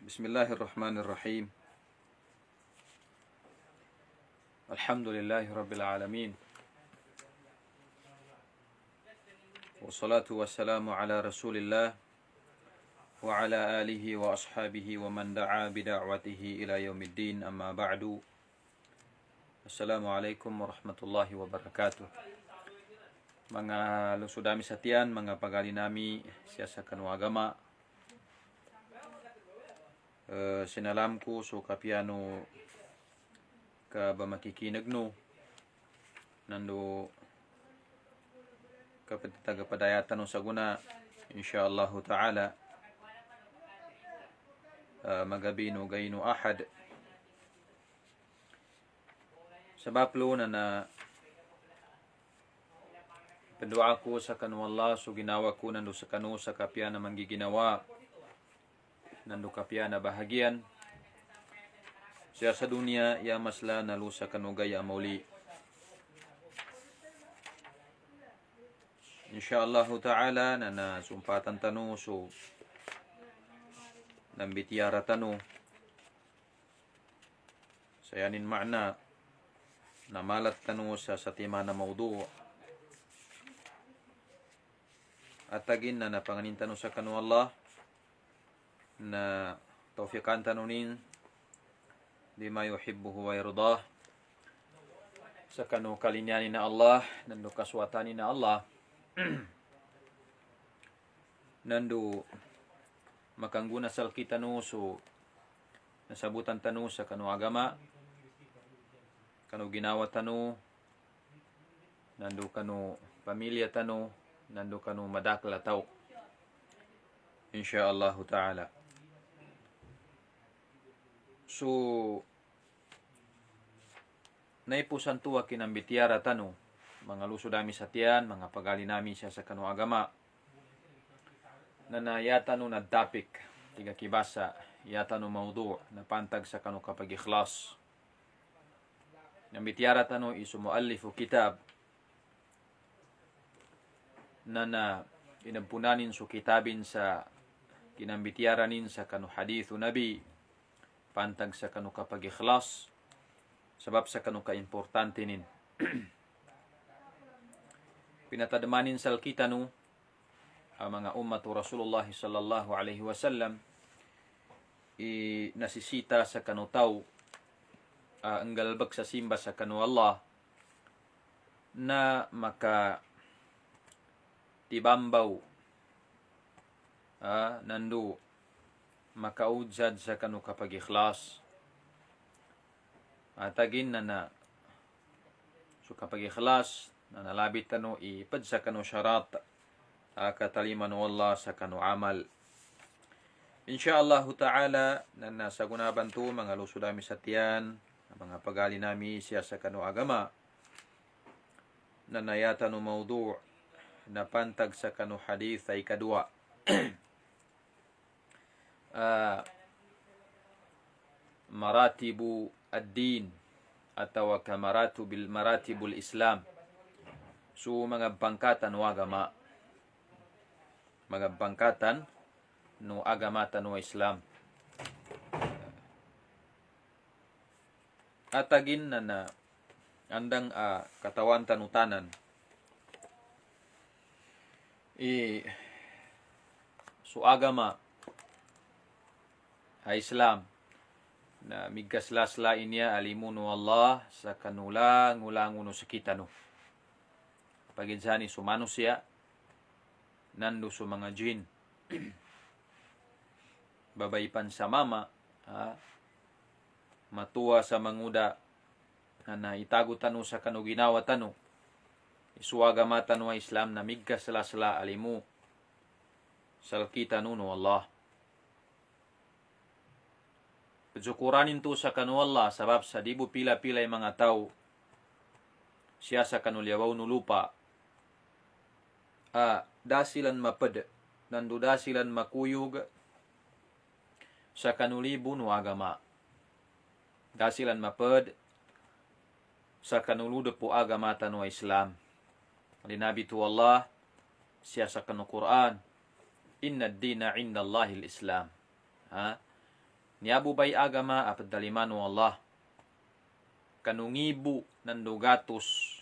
Bismillahirrahmanirrahim. Alhamdulillahi rabbil alamin. Wassalatu wassalamu ala rasulillah wa ala alihi wa ashabihi wa man da'a bida'watihi ila yaumiddin, amma ba'du. Assalamualaikum warahmatullahi wabarakatuh. Mga lusudami satian, mga pagalinami siya sa kanu agama, sinalamku so kapiano ka ba makikinagno nando kapatagapadayatan no saguna insyaallah ta'ala magabi no gayno ahad sabaplo na pedua ko sa kanu Allah so ginawa ko nando sa kanu sa kapiana manggiginawa nando kapiana bahagian siya sa dunia ya masla nalusa kanugay amauli. Insyaallah ta'ala na sumpatan tanu so nambitiara tanu sayanin makna na malat tanu sa satimana maudu atagin na napanganin tanu sa kanu Allah na taufikan tanunin bima yuhibbuhu wa yardah sa kanu kalinyani na Allah nando kaswatani na Allah nando makangguna sal kita no so nasabutan tanu sa kanu agama kanu ginawa tanu nando kanu pamilya tanu nando kanu madakla tao insyaallah ta'ala. So naipusan tuwa kinambitiara tanu mga lusodami satian, mga pagali nami siya sa kanu agama na yata no nadtapik tiga kibasa yata no maudu na pantag sa kanu kapag ikhlas nambitiara tanu isu muallifu kitab na inampunanin su kitabin sa kinambitiaranin sa kanu hadithu nabi pantag sa kanu kapag ikhlas sabab sa kanu ka-importante nin pinatadamanin sal kita no ang mga ummatu Rasulullah sallallahu alaihi wasallam nasisita sa kanu tao ang galbag sa simba sa kanu Allah na maka tibambaw nando makaudzad sa kanu kapag ikhlas atagin na so kapag ikhlas na nalabit tanu ipad sa kanu syarat kataliman wallah sa kanu amal insyaallah ta'ala na nasa gunaban to mga lusudami satian mga pagali nami siya sa kanu agama na nayata no maudu na pantag sa kanu hadith ay kadua maratibu ad-din atau maratibul Islam. So mga bangkatan no agama. Mga bangkatan no agama no Islam. Atagin na andang katawan tanutanan. So agama Islam na migaslas-lain niya alimuno Allah sa kanulang-ulanguno sa kita no. Paginsani sumano siya nando sa mga jin. Babaypan sa mama matuwa sa manguda na itago tanu sa kanu ginawa tanu isuagama tanu Islam na migaslas-la alimu sal kita no Allah. Padzukuranin to sa kanu Allah sabab sa dibu pila-pila yung mga tao siya sa kanulyawaw no lupa dasilan mapad nando dasilan makuyog sa kanulibo no agama Dasilan maped sa kanuludo po agama tanu Islam. Di Nabi tu Allah siya sa kanu Quran, inna ad-dina inda Allahil Islam. Niabu bay agama apat dalimanu Allah. Kanungibu nandugatus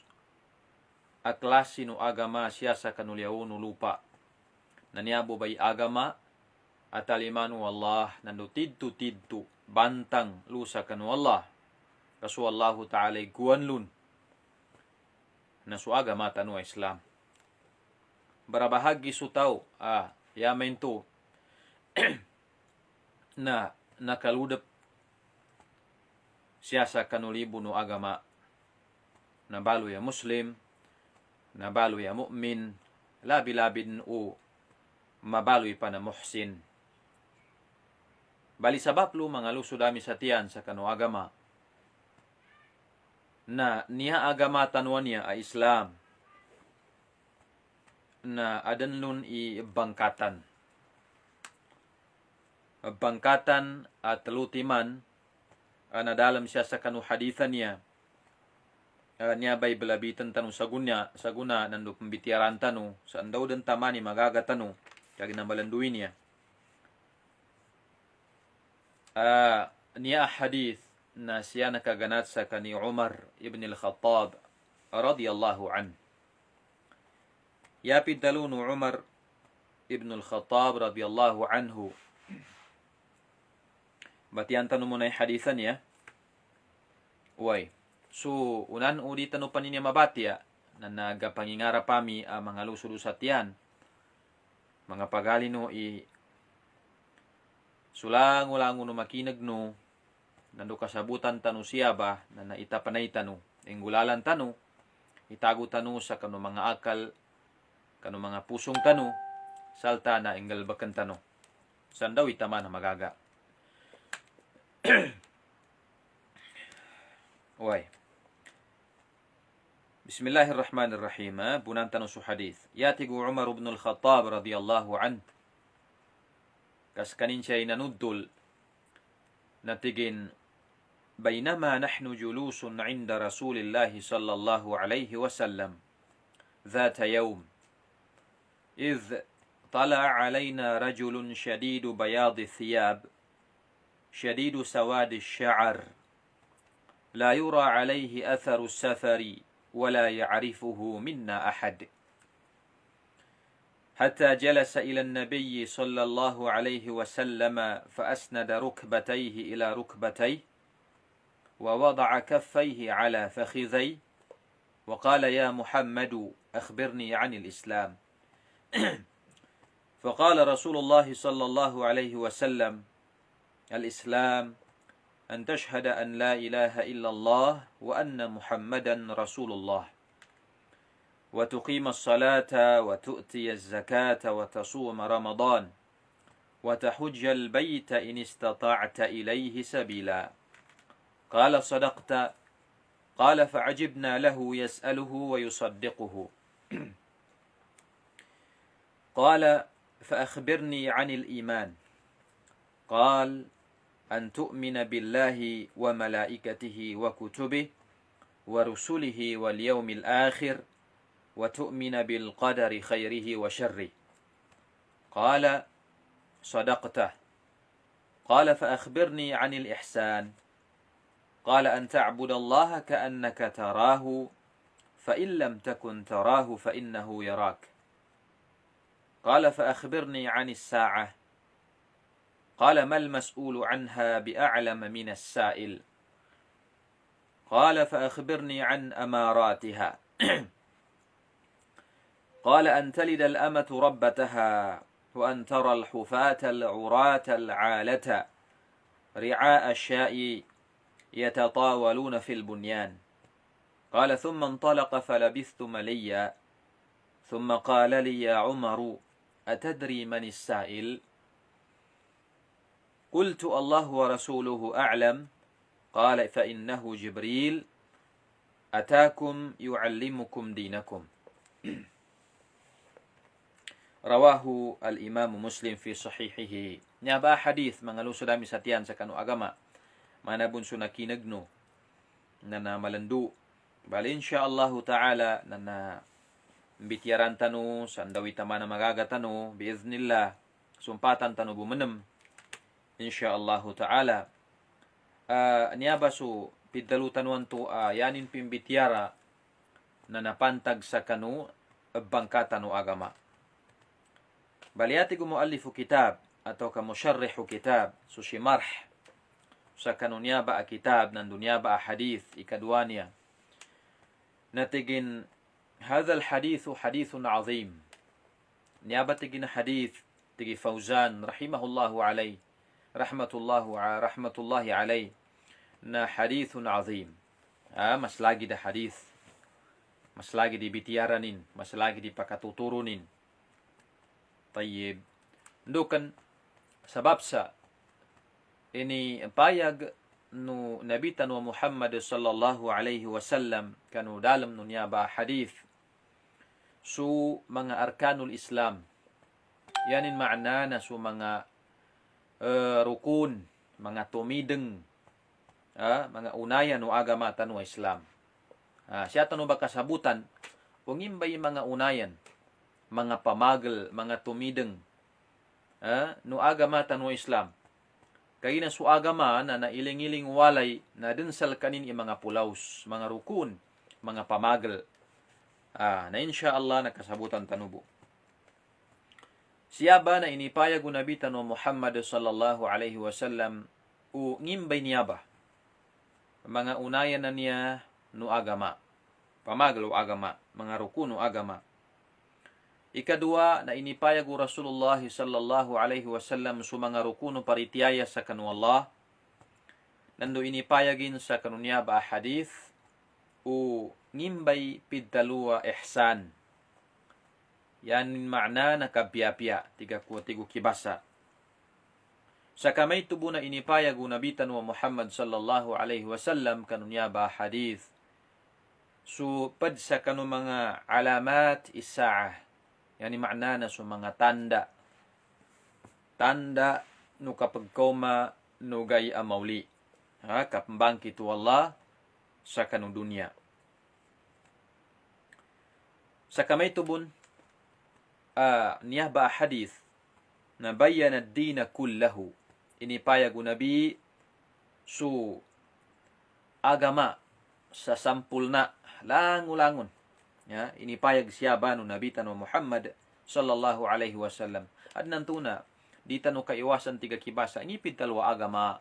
aklasi no agama siya sa kanuliao no lupa. Naniabu bay agama at alimanu Allah nandu tidtu bantang lusa kanu Allah. Kasu Allahu Ta'ala guanlun na su agama tanu Islam. Barabahagi su tau yamen tu na nakaludep siyasa kanulibu no agama na balu ya muslim, na balu ya mu'min, labi-labin o mabaluy pa na muhsin. Bali sabab lu mga lusudami sa tiyan sa kanu agama na niya agama tanuan niya ay Islam na adanlun i bangkatan at lutiman na dalam siya sa kanu hadithan niya niya bay belabitan tanu saguna nandu pembitiaran tanu sa andaw dan tamani magaga tanu kagi nambalanduin niya niya hadith na siya nakaganat sa kani Umar ibn al-Khattab radiyallahu an. Yapid dalunu Umar ibn al-Khattab radiyallahu anhu. Batian tanu mo na hadithan niya. Uy. So, unan udi tanu paninya mabati na nagapangingara pami mga lusudusat yan. Mga pagalino sulang-ulango no makinag no nando kasabutan tanu siya ba na naitapanay tanu inggulalan tanu itago tanu sa kanu mga akal kanu mga pusong tanu salta na inggalbakan tanu sandaw itama na magaga. Uy. Bismillahirrahmanirrahim. Bunan tanu su hadith. Yatigu Umar ibn al-Khattab radiyallahu an. Kas kanin siya inanuddul natigin بينما نحن جلوس عند رسول الله صلى الله عليه وسلم ذات يوم إذ طلع علينا رجل شديد بياض الثياب شديد سواد الشعر لا يرى عليه أثر السفر ولا يعرفه منا أحد حتى جلس إلى النبي صلى الله عليه وسلم فأسند ركبتيه إلى ركبتيه ووضع كفيه على فخذيه وقال يا محمد أخبرني عن الإسلام فقال رسول الله صلى الله عليه وسلم الإسلام أن تشهد أن لا إله إلا الله وأن محمدا رسول الله وتقيم الصلاة وتؤتي الزكاة وتصوم رمضان وتحج البيت إن استطعت إليه سبيلا قال صدقت قال فعجبنا له يسأله ويصدقه قال فأخبرني عن الإيمان قال أن تؤمن بالله وملائكته وكتبه ورسله واليوم الآخر وتؤمن بالقدر خيره وشره قال صدقت قال فأخبرني عن الإحسان قال أن تعبد الله كأنك تراه فإن لم تكن تراه فإنه يراك قال فأخبرني عن الساعة قال ما المسؤول عنها بأعلم من السائل قال فأخبرني عن أماراتها قال أن تلد الأمة ربتها وأن ترى الحفاة العراة العالة رعاء الشاء يتطاولون في البنيان قال ثم انطلق فلبثت مليا ثم قال لي يا عمر أتدري من السائل قلت الله ورسوله أعلم قال فإنه جبريل أتاكم يعلمكم دينكم رواه الإمام مسلم في صحيحه. Nya ba hadith mga lusudami satian sa kanu agama manabun so nakinagno na malandu. Bali insyaallah ta'ala na bityaran tanu sandawi tamana magaga tanu biiznillah sumpatan tanu bumenem insyaallah ta'ala. Niaba so pidalu tanuan to yanin pimbityara na napantag sa kanu bangkata no agama. Baliati ko muallifu kitab atau ka musyarrihu kitab so si marh sa kanu niaba a kitab nan dunyaba a hadith ikadwania natigin hadha al hadithu hadithun azim. Niaba tigin hadith tigi Fauzan rahimahullahu alayh rahmatullahi alayh na hadithun azim. Mas lagi da hadith, mas lagi di bitiyaranin, mas lagi di pakatuturunin. Tayyib. Ndukan sabab sa ini payag no nabitan wa Muhammad sallallahu alaihi wasallam kanu dalam no niya ba hadith su mga arkanul Islam. Yanin makna na su mga rukun, mga tumideng, mga unayan o agama tanu Islam. Siya tanu ba kasabutan, ungimbay mga unayan, mga pamagal, mga tumideng, no agama tanu Islam. Kaya na su agama na nailing-iling walay na dinsal kanin mga pulaus, mga rukun, mga pamagal. Na insyaallah nakasabutan tanubo. Siya ba na inipayag unabitan wa Muhammad sallallahu alaihi wasallam o ngimbay niya ba? Mga unayan na niya no agama. Pamagal o agama. Mga rukun o agama. Ikadua na inipayag o Rasulullah sallallahu alaihi wasallam so mga rukun o paritiyaya sa kanu Allah. Nando inipayagin sa kanunya ba hadith o ngimbay pidalua ihsan. Yan makna na kabiyapya, tigu kibasa. Sa kamay tubo na inipayag unabitan wa Muhammad sallallahu alaihi wasallam kanunya ba hadith. So, pad sa kanu mga alamat isaah. Yani makna na so mga tanda. Tanda no kapag koma no gay amauli. Kapambangkit Allah sa kanu dunya. Sa kamay tubon, niya ba hadith na bayan ad-din kullahu. Inipayag Nabi su agama sa sampul na langulangon. Inipayag siya ba no Nabi tanu Muhammad sallallahu alaihi wasallam. At nantuna di tanu kaiwasan tiga kibasa ngipid talwa agama,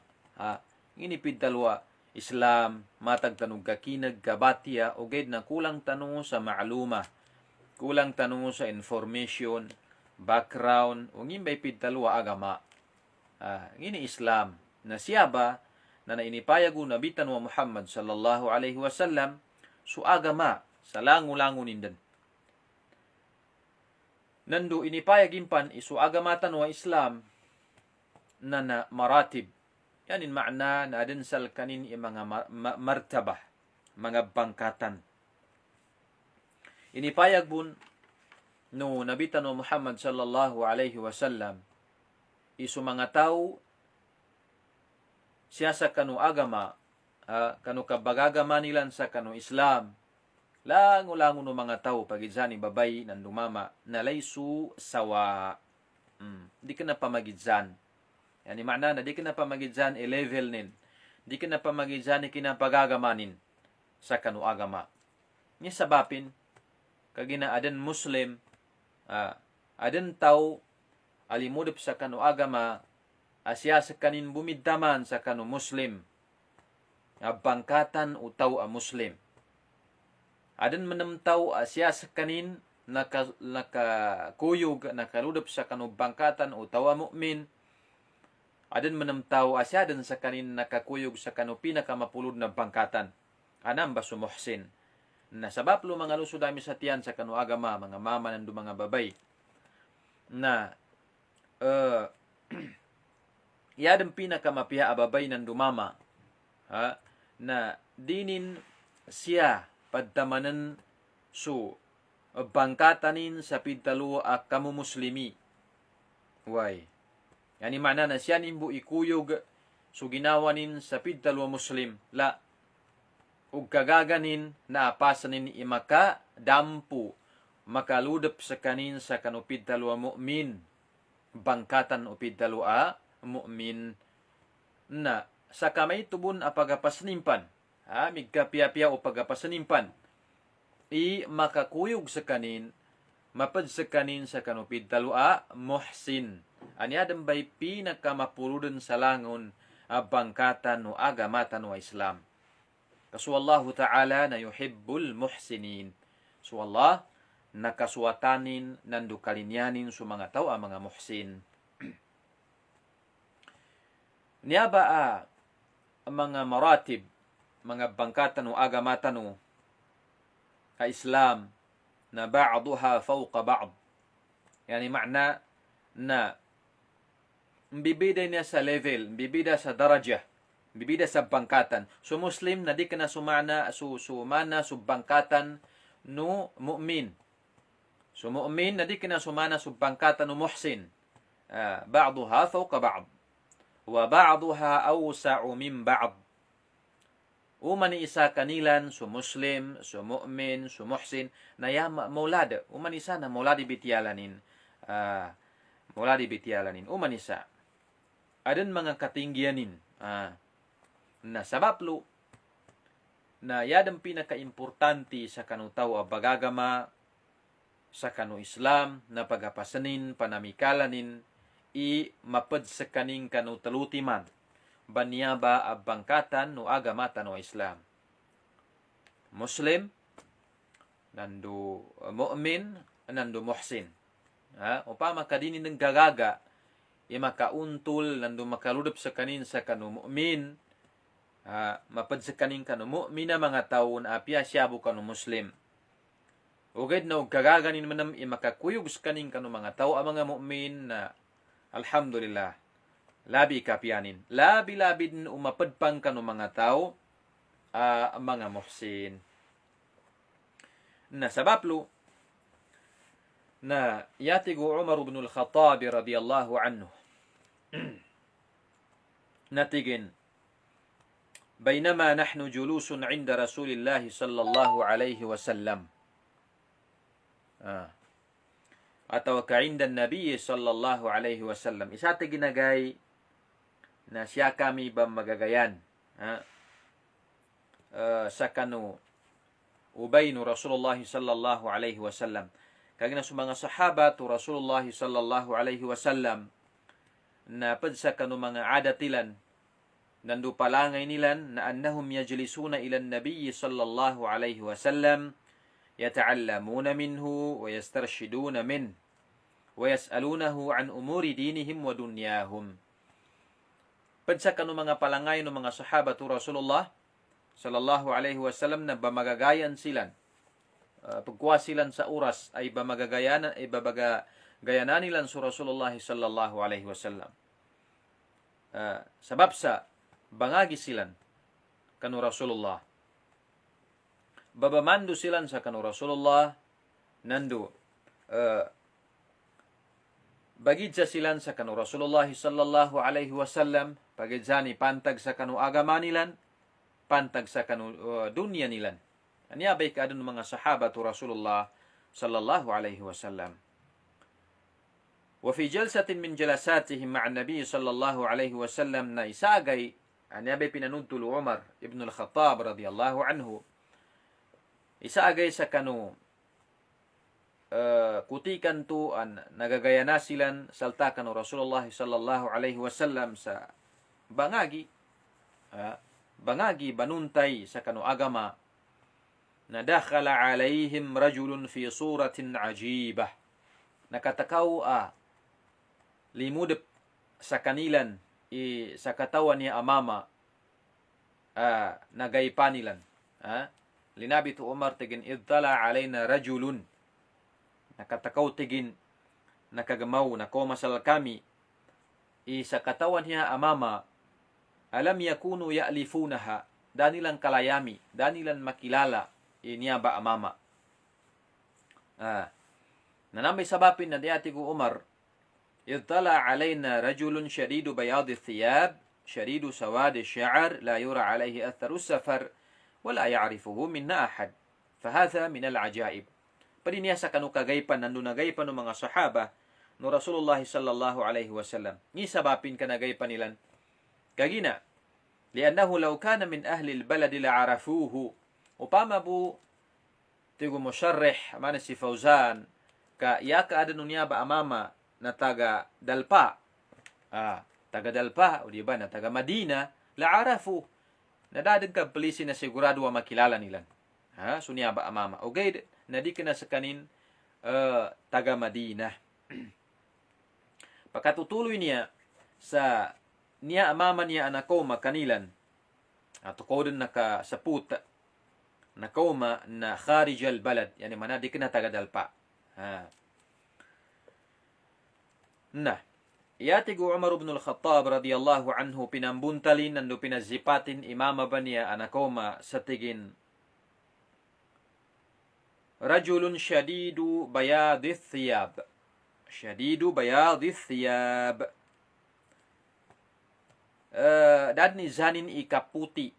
ngipid talwa Islam, matag tanu gakinag gabatia o gayud na kulang tanu sa maaluma. Kulang tanong sa information, background, o ngimbay pidtalwa agama. Ngini Islam, na siya ba, na nainipayag unabitan wa Muhammad sallallahu alaihi wasallam, su agama, sa langu-langu nindan. Nando inipayag impan, isu agamatan wa Islam, na maratib. Yanin makna na adinsal kanin mga martabah, mga bangkatan. Inipayag bun no nabitan no Muhammad sallallahu alaihi wasallam isu mga tao siya sa kanu agama kanu kabagagama nilan sa kanu Islam lango-lango no mga tao pagidsan babay nan dumama na laysu sawa. Di ka na pamagidsan. Yani makna na di ka na pamagidsan level nin. Di ka na pamagidsan kinapagagamanin sa kanu agama. Ni sabapin kagina adan Muslim, adan tao alimudip sa kanu agama, asya sa kanin bumiddaman sa kanu Muslim, bangkatan utaw a Muslim. Adan manamtaw asya sa kanin nakakuyog, nakaludip sa kanu bangkatan utaw a mu'min. Adan manamtaw asya dan sa kanin nakakuyog sa kanu pinakamapulod na bangkatan. Anam ba sumuhsin? Na sabab lo mga luso dami sa tiyan sa kanu agama, mga mama nando mga babay, na yadang pinakamapiha ababay nando mama, na dinin siya padtamanan su bangkatanin sa pidtalo a kamu muslimi. Why? Yani mana na siya nimbo ikuyog So ginawanin sa pidtalwa Muslim. La. Ug kagaganin na apasanin imaka dampu makaludap sa kanin sa kanupid talwa mu'min. Bangkatan upid talwa mu'min na sa kamay tubon a pagapasanimpan. Migkapia-pia o pagapasanimpan. I makakuyog sa kanin, mapad sa kanin sa kanupid talwa muhsin. Anya dambay pinakamapuludan sa langon bangkatan o agamatan o Islam. Kaso Allah Ta'ala na yuhibbul muhsinin. So Allah, nakaswatanin, nandukalinyanin sa mga tao, mga muhsin. Niya ba mga maratib, mga bangkatan o agamatan o Islam na ba'duha fawqa ba'd. Yani makna na mbibida niya sa level, mbibida sa daraja, bibida sa bangkatan. So Muslim na di ka na sumana bangkatan no mu'min. So mu'min na di ka na sumana bangkatan no muhsin. Ba'duha fawqa ba'd. Wa ba'duha awsa'u min ba'd. Umani isa kanilan so Muslim, so mu'min, so muhsin na maulada. Umani isa na mauladi bityalanin. Umani isa. Adan mga katinggianin. Na sabaplo na yadang pinaka-importante sa kanutaw bagagama sa kanu Islam na pagapasanin, panamikalanin, mapad sa kaning kanutalutiman, banyaba bangkatan no agamatan no Islam. Muslim, nandu mu'min, nandu muhsin. Upama kadinin ng gagaga, makauntul, nandu makaludap sa kanin sa kanu mu'min, mapadsakaning kanu mu'mina mga taon apya siyabo kanu Muslim. Ugad na kagaganin manam makakuyog sa kaning kanu mga tao mga mu'min na alhamdulillah labi kapyanin. Labi din umapadpang kanu mga tao mga muhsin. Na sabaplo na yatigo Umar ibn al-Khattab radiyallahu anhu natigin بينما نحن جلوس عند رسول الله صلى الله عليه وسلم atau كعند النبي صلى الله عليه وسلم isa ta ginagay na siya kami ba magagayan sa kanu ubay no Rasulullah sallallahu alaihi wasallam kagina sa mga sahabat to Rasulullah sallallahu alaihi wasallam na padsa kanu mga adatilan nandu palangay nilan na annahum yajlisuna ila an-nabiy sallallahu alaihi wasallam yata'allamuna minhu wa yastarshiduna min wa yas'alunahu an umuri dinihim wa dunyahum. Padsa kanu mga palangay no mga sahabat Rasulullah sallallahu alaihi wasallam na bamagagayan silan pagkuha silan sa oras ay bamagagayan ay babagayanan nilan sa Rasulullah sallallahu alaihi wasallam. Sabab sa bangagi silan kanu Rasulullah. Babamando silan sa kanu Rasulullah nandu bagid sa silan sa kanu Rasulullah sallallahu alaihi wasallam pagid ni pantag sa kanu agama nilan, pantag sa kanu dunya nilan. Anya bay kadun mga sahabat Rasulullah sallallahu alaihi wasallam. Wa fi jalsatin min jalasatihim ma'a an-nabi sallallahu alaihi wasallam na isagay anya bay pinanudtul Umar ibn al-Khattab radiyallahu anhu isagay sa kanu kutikan tu nagagayana silan salta kanu Rasulullah sallallahu alaihi wasallam sa bangagi banuntay sa kanu agama na dakhala alaihim rajulun fi suratin ajibah nakatakaw limudep sa kanilan sa katawan niya amama nagaypanilan linabi tu Umar tigin idtala alayna rajulun nakatakaw tigin nakagamaw nakomasal kami sa katawan niya amama alam yakunu ya'lifunaha danilang kalayami danilang makilala niya ba amama nanamay sabapin na diati ko Umar idtala alayna rajulun shadidu bayadi thiyab شديد سواد الشعر لا يرى عليه أثر السفر ولا يعرفه منا أحد فهذا من العجائب. Padiniasa kanu kagaypan nandu nagaypan ng mga sahaba no Rasulullah sallallahu alaihi wasallam. Ni sabapin ka nagaypan nilan. Kagina liannahu law kana min ahli albalad la'arafuhu. Upama bu tigo musharrih mana si Fauzan ka ya ka ada nunya ba amama na taga Dalpa. Taga Dalpa o di ba na taga Madina la'arafu. Nadadag ka polisi na sigurado wa makilala nilan. Sunya ba amama. Okay, nadi ka na sa kanin taga Madina. Pagkatutuloy niya sa niya amama niya anakoma kanilan at ko din nakasaput nakoma na kharij al-balad yani mana di ka na taga Dalpa. Iyatigo Umar ibn al-Khattab radiyallahu anhu pinambuntalin nando pinazipatin imama ba niya anakoma sa tigin rajulun shadidu bayadith thiyab. Shadidu bayadith thiyab. Dadni zanin ikaputi.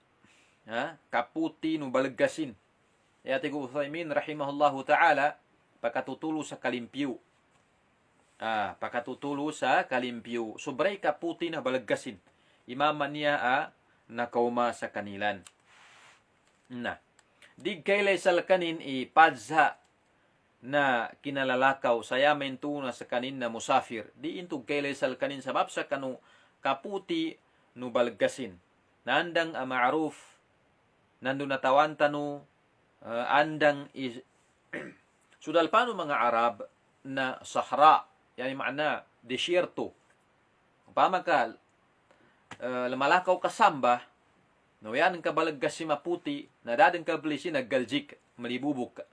Kaputi no balagasin. Iyatigo Uthaymin rahimahullahu ta'ala pakatutulo sa kalimpiw. Pakatutulo sa kalimpiw. Sobray kaputi na balagasin. Imama niya nakauma sa kanilan. Dig kailay sal kanin ipadza na kinalalakaw sayamen tu na sa kanin na musafir. Di intug kailay sal kanin sabab sa kanu kaputi no balagasin. Nandang ma'ruf nando natawan tanu andang sudal pano mga Arab na sahra yani makna desierto. Upama ka lumalakaw kasamba no yan ang kabalaggas si maputi na dadang kablisi naggaljik malibubuk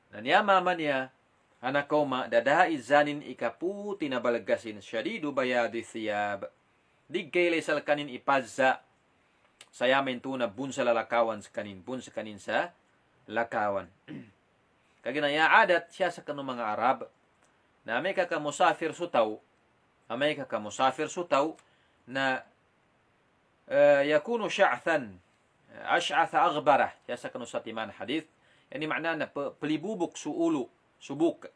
na niya mama niya anakaw dadaha izanin ikaputi na balaggasin shadidu bayadi thiyab dig kailay sal kanin ipazza sayamen tu na bun sa lalakawan sa kanin bun sa kanin sa lakawan. Kaginaya adat siya sa kanong mga Arab na may kakamusafir sutaw na yakunu sya'than ash'atha aghbarah ya sa kanu satiman hadith yani makna na pelibubuk suulu subuk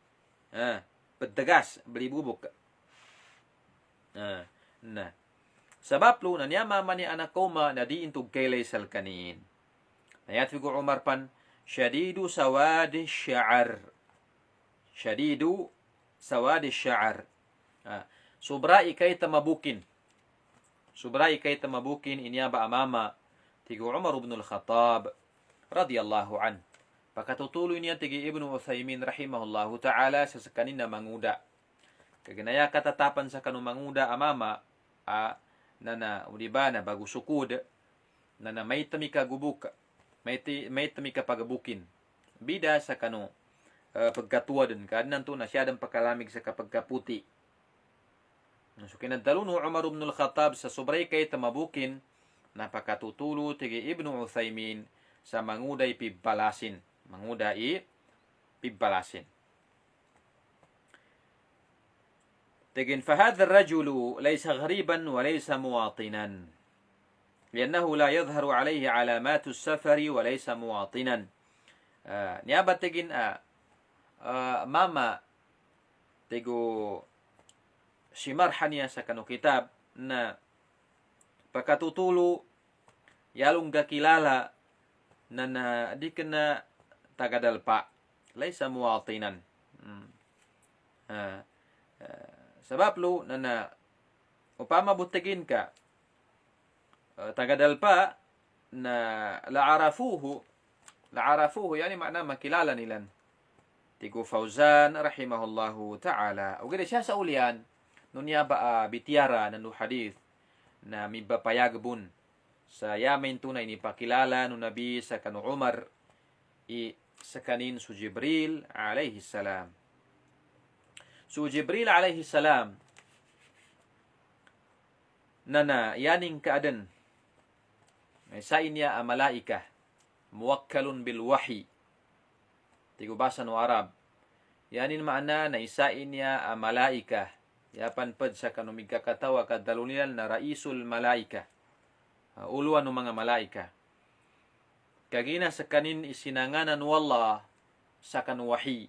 pedagas belibubuk sabab lu na niya mama ni anak koma na di intug kailay sal kanin ayat figu Umar pan shadidu sawadi sya'ar sobra ikay tamabukin inya ba amama tigo Umar ibn al-Khattab radiyallahu an. Pakatutuloy niya tigi Ibnu Uthaymin rahimahullahu ta'ala sa kanin na manguda. Kaginaya katatapan sa kanong manguda amama na udiba na bago sukod na may tamika gubuk may tamika pagabukin. Bida sa kanong pagkatuwa din kadnan to na siya dan pakalamig sa kapagkaputi. So kinadalo no Umar ibn al-Khattab sa sobray kay tamabukin napakatutulo tigi Ibnu Uthaymin sa manguday pibalasin. Tigin fahadha ar-rajulu laysa ghariban wa laysa muwatinan. Liannahu la yadhharu alayhi alamatu as-safari wa laysa muwatinan. Niaba tigin mama tigo si marhanya sa kanu kitab na pagkatutulo yalong gakilala na di ka na tagadalpa laysa muwatinan. Sabab lo na upama butigin ka tagadalpa na la'arafuhu yani makna makilala nilan tigo Fauzan rahimahullahu ta'ala ugada siya sa ulian nunya ba bitiara nanu hadith na mibapayagbun sa yamin tunay ni pakilala no Nabi sa kanu Umar sa kanin su Jibril alayhi salam. Su Jibril alayhi salam na yaning kaadan may sain niya malaika muwakkalun bil wahyi tigo basa no Arab yanin maana na isain niya malaika Yapan pad sa kanu migkakatawa kadalunilan na raisul malaika. Uluan ng mga malaika. Kagina sa kanin isinanganan wallah sa kanu wahi.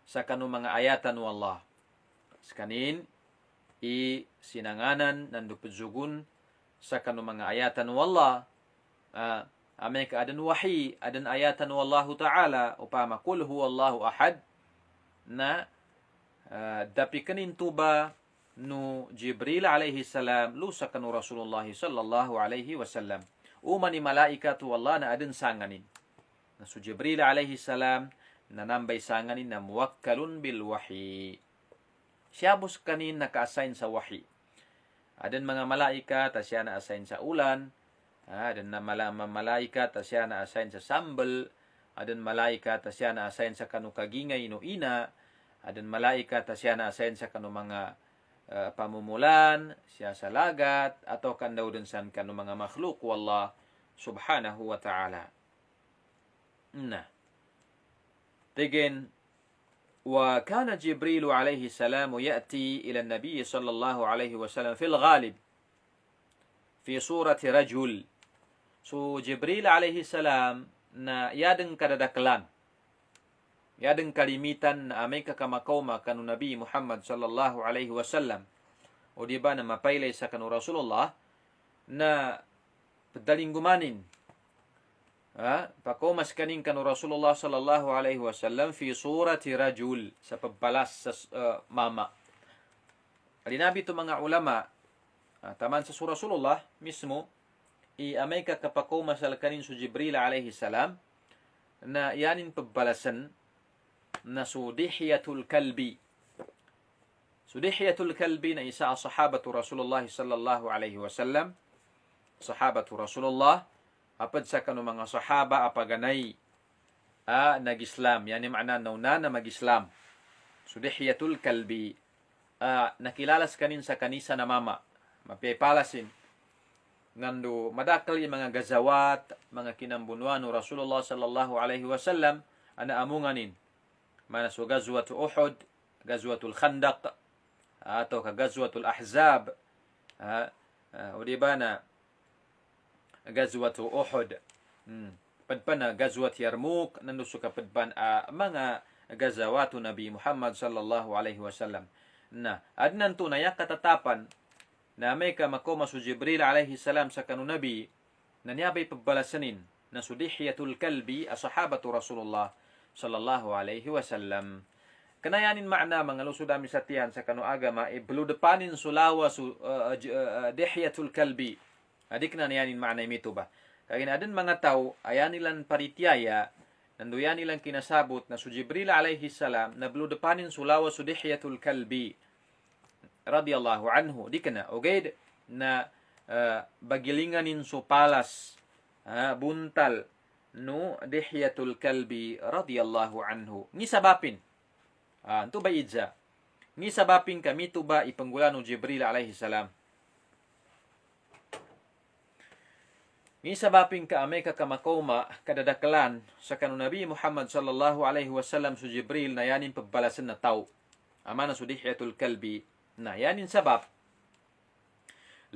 Sa kanu mga ayatan wallah. Sa kanin isinanganan nandupudzugun sa kanu mga ayatan wallah. Ameka adan wahi, adan ayatan wallahu ta'ala, upama kul huwallahu ahad, na dapi kanin tuba no Jibril alaihi salam lusa kanu Rasulullah sallallahu alaihi wasallam. Umani malaikat wallah na adan sanganin. Na su Jibril alaihi salam na nambay sanganin na muwakkalun bil wahi. Siya bus kanin naka-assign sa wahi. Adan mga malaikat, siya na-assign sa ulan. Adan na malaikat, siya na-assign sa sambal. Adan malaikat, siya na-assign sa kanu kagingay no ina. Adan malaikat, siya na-assign sa kanu mga pamumulan, siya sa lagat, atau kan daw dun san kanu mga makhluk wallah subhanahu wa ta'ala. Tigin, وكان جبريل عليه السلام يأتي إلى النبي صلى الله عليه وسلم في الغالب في صورة رجل. So Jibril alaihi salam na yadeng kadadaklan, yadeng kalimitan na amay kakamakauma kanu Nabi Muhammad sallallahu alaihi wasallam. O diba na mapaylay sa kanu Rasulullah na padaling gumanin. Pakumas kanin kanu Rasulullah sallallahu alaihi wasallam fi surati rajul, sa pagbalas sa mama. Alinabi ito mga ulama, taman sa surah Rasulullah mismo, amay kapakumas al kanin su Jibril alaihi salam, na yanin pagbalasan na su Dihyatul Kalbi. Su Dihyatul Kalbi na isa sahabatu Rasulullah sallallahu alaihi wasallam, sahabatu Rasulullah, apad sa kanu mga sahaba apaganay nag-Islam. Yani makna nauna na mag-Islam. Sudihyatul Kalbi. Nakilalas kanin sa kanisa na mama. Mapipalasin. Nando madakal yung mga gazawat, mga kinambunuan ng Rasulullah sallallahu alaihi wasallam, ana amunganin. Mana so gazwatul Uhud, gazwatul Khandaq, atau ka gazwatul Ahzab. O diba na gazwatu Uhud. Padpan na gazwat Yarmouk, nando suka padpan mga gazawatu Nabi Muhammad sallallahu alaihi wasallam. Na adnan to na katatapan na may kamakoma su Jibril alaihi salam sa kanu Nabi na niyabay pagbalasanin na su Dihyatul Kalbi sahabatu Rasulullah sallallahu alaihi wasallam. Kanayanin makna mga lusudami sa tiyan sa kanu agama ibludepanin sulawa su Dihyatul Kalbi. Adik na yanin makna imito ba? Kaya adan mga tao, ayan nilang paritiyaya, nanduyan nilang kinasabot na su Jibril alaihi salam, na bludepanin sulawa su Dihyatul Kalbi, radiyallahu anhu. Di ka na, okay, na bagilinganin su palas, buntal, no, Dihyatul Kalbi, radiyallahu anhu. Ni sabapin, ito ba idza? Ni sabapin kami ito ba ipanggula ng Jibril alaihi salam? Ni sabaping ka amay kakamakoma kadadaklan sa kanu Nabi Muhammad sallallahu alaihi wasallam su Jibril na yanin pagbalasan na tao. Amana su Dihyatul Kalbi na yanin sabab.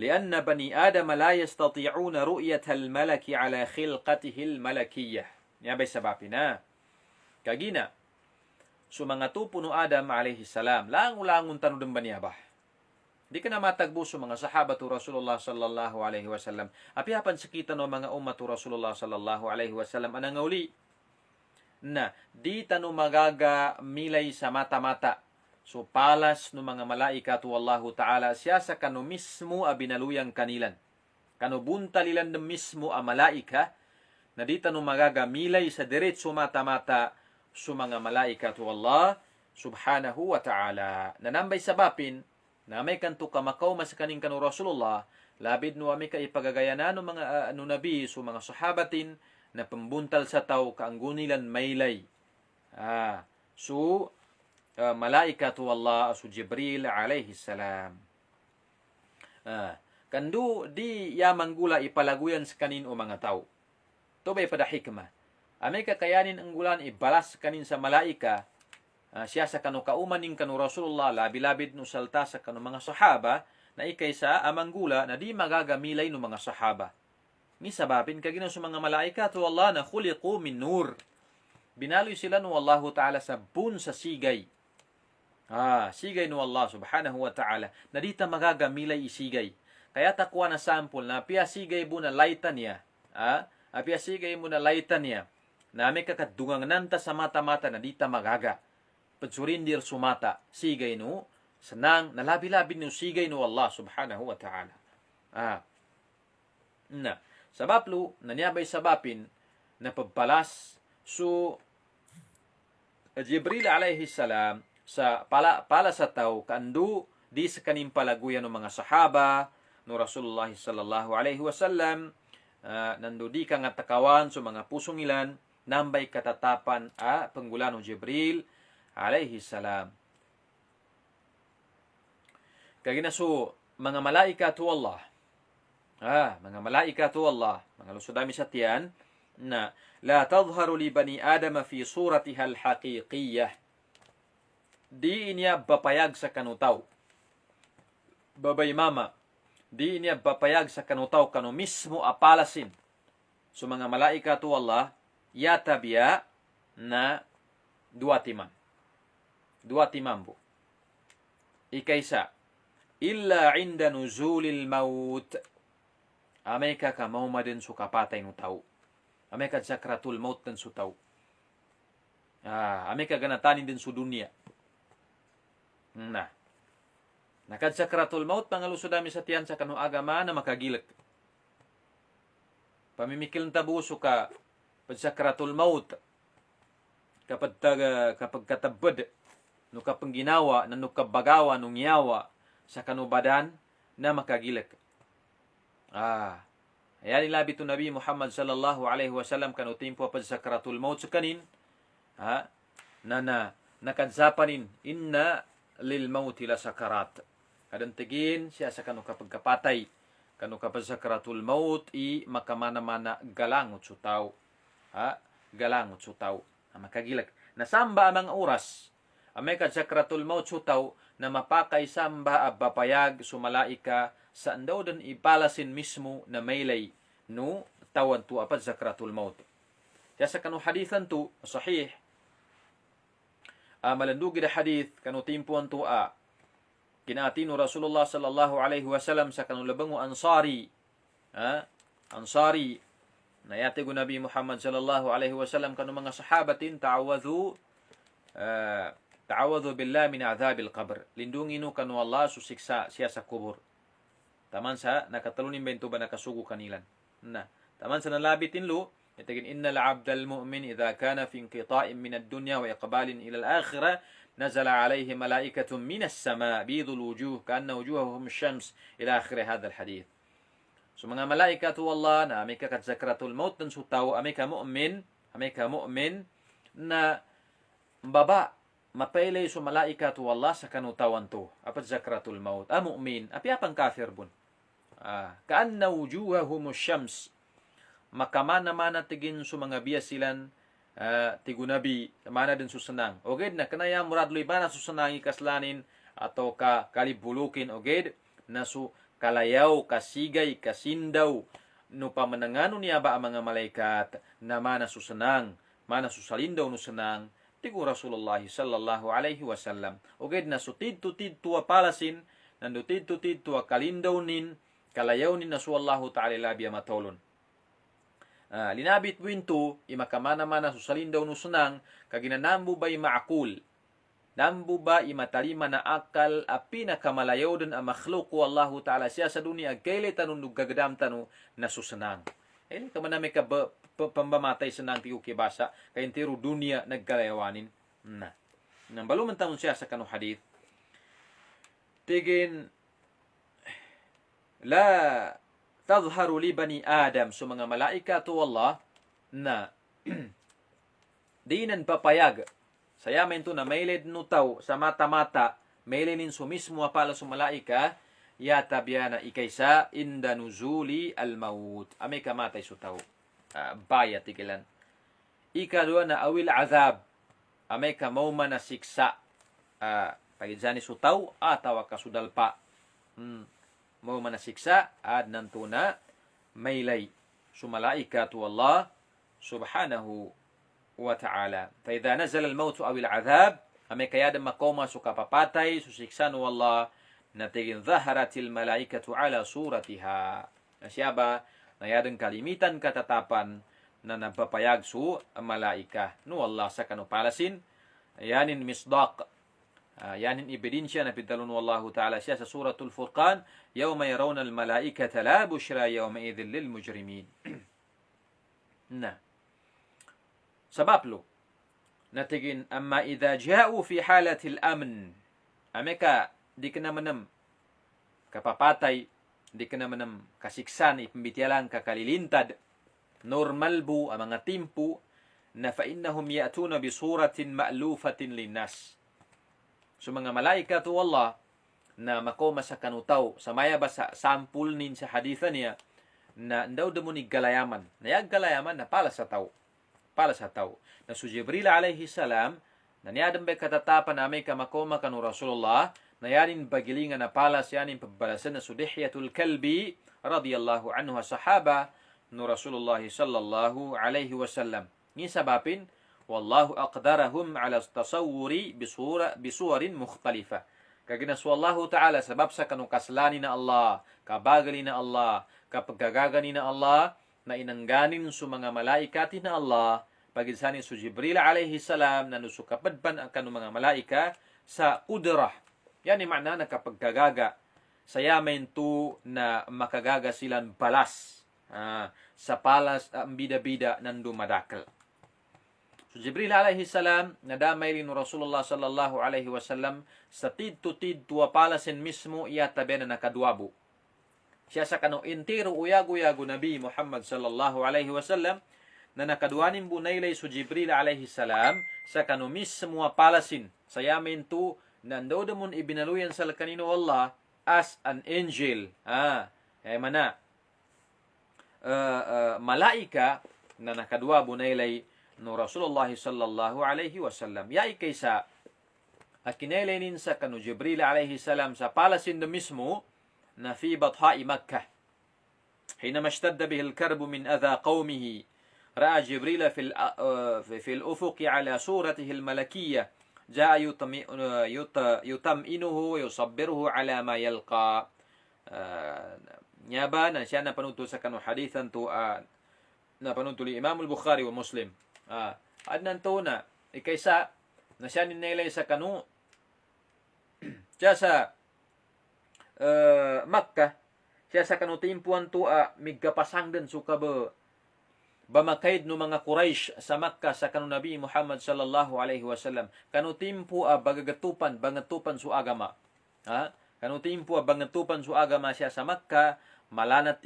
Lianna bani Adam la yastati'una ru'yat al-malaki ala khilqatihi al-malakiyyah. Niyabay sabapin na. Kagina, su mga tupo no Adam alaihi salam, langulangun tanudang baniyabah. Di ka na matagbo sa mga sahabatu Rasulullah sallallahu alaihi wasallam. Apiapan sa kita no mga ummatu Rasulullah sallallahu alaihi wasallam anang uli na di tanu magaga milay sa mata-mata. So palas no mga malaikat wallahu ta'ala siya sa kanu mismo abinaluyang kanilan. Kanu buntalilan na mismo a malaika na di tanu magaga milay sa diretso mata-mata sa mga malaikat wallah subhanahu wa ta'ala. Nanambay sabapin na may kanto kamakaw mas kaning kanu Rasulullah, labid no ami ka ipagagayanan ng mga nabi so mga sahabatin na pambuntal sa tao kaanggunilan maylay. Malaikatu Allah su Jibril alaihi salam. Kandu di yamanggula ipalaguyan sa kanin o mga tao. To bay pada hikmah. Ami kakayanin ang gulan ibalas kanin sa malaika siya sa kanu kaumaning kanu Rasulullah labi-labid no salta sa kanu mga sahaba na ikaysa amang gula na di magagamilay no mga sahaba. Ni sababin kagina sa mga malaikat wallah na khuliqu min nur. Binaloy sila no Allah Ta'ala sa bun sa sigay. Sigay no Allah subhanahu wa ta'ala na di ta magagamilay isigay. Kaya takwa na sample na piya sigay bu na laytan niya. Piya sigay mo na laytan niya. Na may kakadungang nanta sa mata-mata na di ta magaga. Pagsurindir sumata, sigay no, senang, nalabi-labi no sigay no Allah subhanahu wa ta'ala. Sabab lu, nanyabay sabapin, na pagbalas, so, Jibril alayhi salam, sa pala sa tao, kandu, di sa kaning palaguyan ng mga sahaba, no Rasulullah sallallahu alayhi wasallam, nandu di ka nga takawan, so mga pusong ilan, nambay katatapan, panggulan ng Jibril, alayhi salam. Kagina so, mga malaikatu Allah. Mga malaikatu Allah. Mga lusudami sa tiyan, na la tadharu li bani Adam fi suratiha al-haqiqiyah. Di niya bapayag sa kanutaw. Babay mama. Di niya bapayag sa kanutaw kanu mismo apalasin. So mga malaikatu Allah, yatabiya na dua timam. Dua timambo. Ikaysa, illa inda nuzulil maut. Amay ka kamauma din su kapatay no tao. Amay ka sakratul maut din su tao. Amay ka ganatanin din su dunia. Nakad sakratul maut, pangalusod dami sa tiyan sa kanu agama na makagilak. Pamimikil tabuso ka, pag sakratul maut, kapag katabad, no kapag ginawa, na no kabagawa, nung yawa, sa kanubadan, na makagilak. Ayan ilabi ito Nabi Muhammad sallallahu alaihi wasallam kanutimpo pa sa sakratul maut sa kanin, nakadsapanin, inna lil mauti la sakarat. Kadantigin siya sa kanu kapag kapatay, kanu kapag sakratul maut, makamana-mana galangot su tao. Galangot su tao. Makagilak. Nasamba amang oras, amay kad sakratul maut su tao, na mapakay samba abapayag sumalaika sa andaw dan ipalasin mismo na maylay no tawan tu apad sakratul maut. Kaya sa kanu hadithan tu sahih, malandugi na hadith kanu timpuan tu kinaatino Rasulullah sallallahu alaihi wasallam sa kanu labang ansari. Ansari na yatigo Nabi Muhammad sallallahu alaihi wasallam kanu mga sahabatin ta'awadhu billah min adhabil qabr. Lindungi no kanu Allah susiksa siya sa kubur. Taman sa nakatalunin bento ba nakasugo kanilan. Taman sa nalabitin lo, itagin innal abdal mu'min idha kana fi inqita'in min ad-dunya wa iqbalin ila al-akhirah nazala alayhi malaikatun min as-sama' bidul wujuh ka'anna wujuhahum ash-shams ila akhir hadha al-hadith. So mga malaikatu Allah na may sakratul maut dan sutaw amay ka mu'min na baba mapaylay so malaikatu Allah sa kanutawan to apat sakratul maut mu'min api apang kafir bun. Ka'anna wujuhahum ash-shams, makamana-mana tigin so mga biyasilan tigunabi mana din susanang oged na kanaya muradloy ba na susanang ikaslanin atau kalibulukin oged na su kalayaw kasigay kasindaw no pamanangano niya ba ang mga malaikat na mana susanang mana susalindaw no sanang tigu Rasulullah sallallahu alaihi wasallam oged na sutid tutid tuwa palasin nandutid tutid tuwa kalindaw nin kalayaw nin na su Allahu ta'ala labi matolon. Linabit winto, imakamana-mana susalin daw nusunang, kaginanambo ba maakul, nambo ba imatalima na akal, pinakamalayaw din ang makhluk ko Allahu Ta'ala siya sa dunia, kaili tanong nugagadam tanong na susanang. Ini kamanami ka pambamatay sa nang tiyukibasa, kayintiro dunia nagkalayawanin. Nang baluman tanong siya sa kanong hadith, tigin, tadharu li bani Adam, so mga malaikatu Allah na dinan papayag sayamen to na mailid nutaw sa mata-mata mailinin so mismo apala so malaika yatabiyana ikaysa inda nuzuli al-maut amay kamatay so tao bayat tigilan ikadua na awil azab amay ka mau manasiksa pagidjani sutaw atawa kasudalpa. Mau manasiksa ad nantuna maylay sumalaikatu Allah subhanahu wa ta'ala. Fa idza nazala al-maut aw al-'adhab amay kayada makoma sukapapatay susiksan wallah natigin dhaharatil malaikatu ala suratiha. Siaba na yadang kalimitan katatapan na nagpapayag su malaika no Allah sa kanupalasin. Yanin misdaq. Yanin ebidensya na pidalon wallahu ta'ala siya sa suratul Furqan, yawma yarawna al-malaikata la bushra yawma idhin lil mujrimin. Na. Sabaplo. Natigin amma idha ja'u fi halatil amn. Ameka di ka naman kapapatay, di ka naman kasiksan, ipambitialang kakalilintad, normal bu ang mga timpo, na fa'innahum ya'tuna bisuratin ma'lufatin linnas. So mga malaika to Allah, na makoma sa kanutaw, sa maya ba sa sampul nin sa hadithan niya, na ndaw damo ni galayaman, nayag galayaman na pala sa tao. Pala sa tao. Na su Jibril alayhi salam, na niyadang bay katatapan na may kamakoma kanu Rasulullah, na yanin bagilingan na palas yanin pabbalasan na Sudihyatul Kalbi radiyallahu anhu sahaba no Rasulullah sallallahu alaihi wasallam. Ni sabapin, wallahu aqdarahum ala tasawwuri bisuwarin mukhtalifa. Kaginaswallahu ta'ala sabab sa kanong kaslani na Allah, kabagali na Allah, kapagagagani na Allah, na inangganin su mga malaikati na Allah, pagisanin su Jibril alayhi salam na nusukapadpan ang kanong mga malaika sa kudrah. Yan yung makna na kapagkagaga, sayamen tu na makagaga silang balas sa palas ang bida-bida ng dumadakal. So Jibril alayhi salam, nadamay rin Rasulullah sallallahu alayhi wasallam sa tid-to-tid tuwa palasin mismo iyatabi na nakaduwabo. Siya sa kanong intiro uyago-yago Nabi Muhammad sallallahu alayhi wasallam na nakaduanin bunaylay so Jibril alayhi salam sa kanong mismo palasin. Sayamin tu nandaw damon ibinaluyan sa kanino Allah as an angel. Kaya mana malaika na nakadua bunaylay no Rasulullah sallallahu alayhi wasallam. Yai kaysa akinailainin sa kanu Jibril alayhi salam sa palasin na mismo na fi bathai Makkah. حينما اشتد به الكرب من أذى قومه رأى جبريل في الأفق على صورته الملكية جاء يطمئنه ويصبره على ما يلقى. Nyaba na siya napanunto sa kanu hadithan to napanunto li Imam al-Bukhari wa Muslim. Adnan to na ikaysa na siya ninilay sa kanu siya sa Makkah, siya sa kanu timpuan to migkapasang din suka bamakaid no mga Quraysh sa Makkah sa kanu Nabi Muhammad sallallahu alaihi wasallam kanu timpu bangatupan su agama. Kanu timpu bangatupan su agama siya sa Makkah, malanat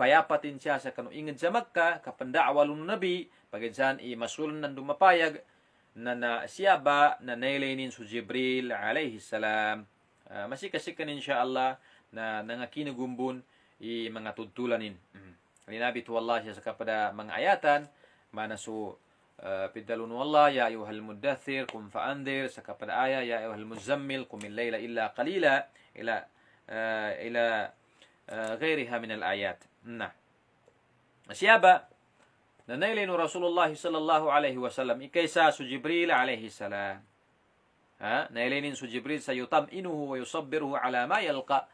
bayapatin siya sa kanu ingid sa Makkah kapandawalun Nabi pagidsan masulun nan dumapayag na siya ba na nailainin su Jibril alayhi salam. Masikasikan insyaallah na nangakinugumbun mga tudtulanin. Linabi tu Allah siya sa kapada mga ayatan mana su pidalun wallah ya ayuhal muddathir kum fa'andir sa kapada aya ya ayuhal muzammil qum al-laila illa qalila ila ghairiha min al-ayat. Siya ba na nailin Rasulullah sallallahu alaihi wasallam ikaysa su Jibril alaihi salam. Nailinin su Jibril sa yutam'inuhu wa yusabbiruhu ala ma yalqa.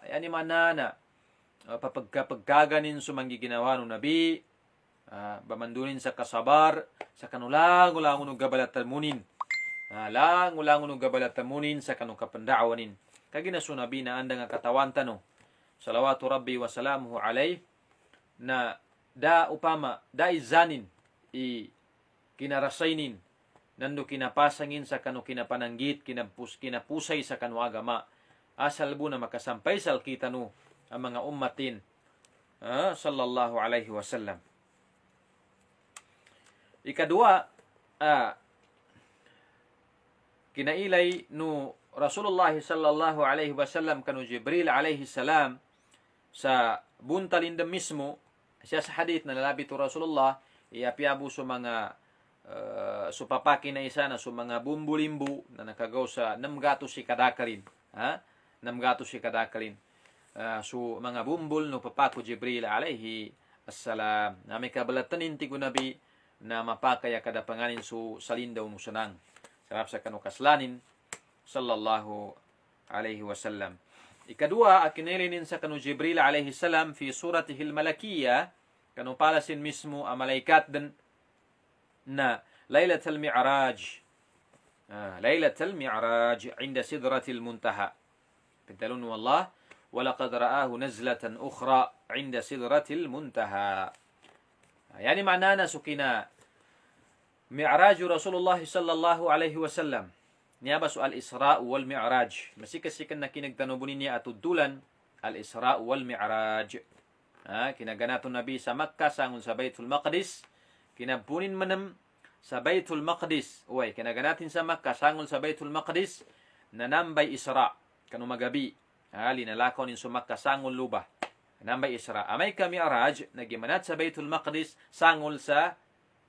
Yani manana papagkaganin su manggiginawa no Nabi, bamandunin sa kasabar sa kanulang-ulangon no gabalatamunin. Lang-ulangon no gabalatamunin sa kanu kapandawanin. Kagina su Nabi na anda nga katawan tano. Salawatu Rabbi wa salamuhu alayhi na da upama da izanin kinarasaynin nando kinapasangin sa kanu kinapananggit kinapusay sa kanu agama asal bu na makasampay sa kita no ang mga ummatin sallallahu alaihi wasallam. Ikadua kinailay no Rasulullah sallallahu alaihi wasallam kanu Jibril alaihi salam sa buntalin mismo siya sa hadith na nalabi to Rasulullah iapiabu sa mga supapaki na isa na mga bumbulimbu na nakagaw sa 600 si kadakalin. Ha? 600 si kadakalin. Mga bumbul no papako Jibril alayhi assalam. Na may kabalatanin ti Nabi na mapakaya kada panganin salindaw no sanang. Sarap sa kanukaslanin sallallahu alaihi wasallam. Ikadua, akinilinin sa kanu Jibril alayhi salam fi suratihil malakiyya, kanu palasin mismo ang malaikat din na Lailatul Mi'raj. Lailatul Mi'raj inda sidratil muntaha. Pintalun wallah, walaqad ra'ahu nazlatan ukhra inda sidratil muntaha. Yani maknana sukina Mi'raj Rasulullah sallallahu alaihi wasallam. Niya ba al-Isra wal Mi'raj. Masikasikan na kinagtanubunin niya atudulan al-Isra wal Mi'raj. Kinaganato Nabi sa Makkah sangon sa Baitul Maqdis. Kinabunin manam sa Baitul Maqdis. Uy, kinaganatin sa Makkah sangon sa Baitul Maqdis nanambay Isra kanu magabi. Linalakaw nin sa Makkah sangon lubah. Nanambay Isra. Amay ka Mi'raj nagimanat sa Baitul Maqdis sangol sa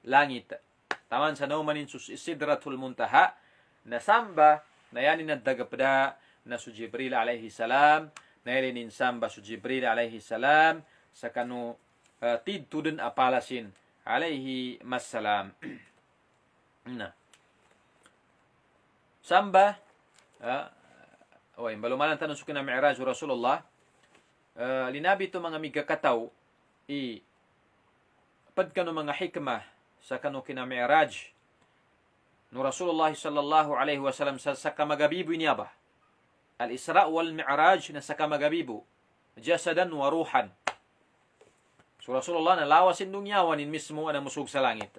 langit. Taman sa naumanin sa Sidratul Muntaha nasamba na yanin na dagapada na su Jibril alayhi salam na yanin samba su Jibril alayhi salam sa kanu tidtuden apalasin alayhi masalam. Na samba balumanan tanong sukin na Mi'raj Rasulullah linabi ito mga migakataw pad kanu mga hikmah sa kanu kina Mi'raj no Rasulullah sallallahu alaihi wasallam sa kamagabibo niya ba? Al-Isra wal Mi'raj na sa kamagabibo. Jasadan wa ruhan. So Rasulullah na lawasin dungyawanin mismo na musug sa langit.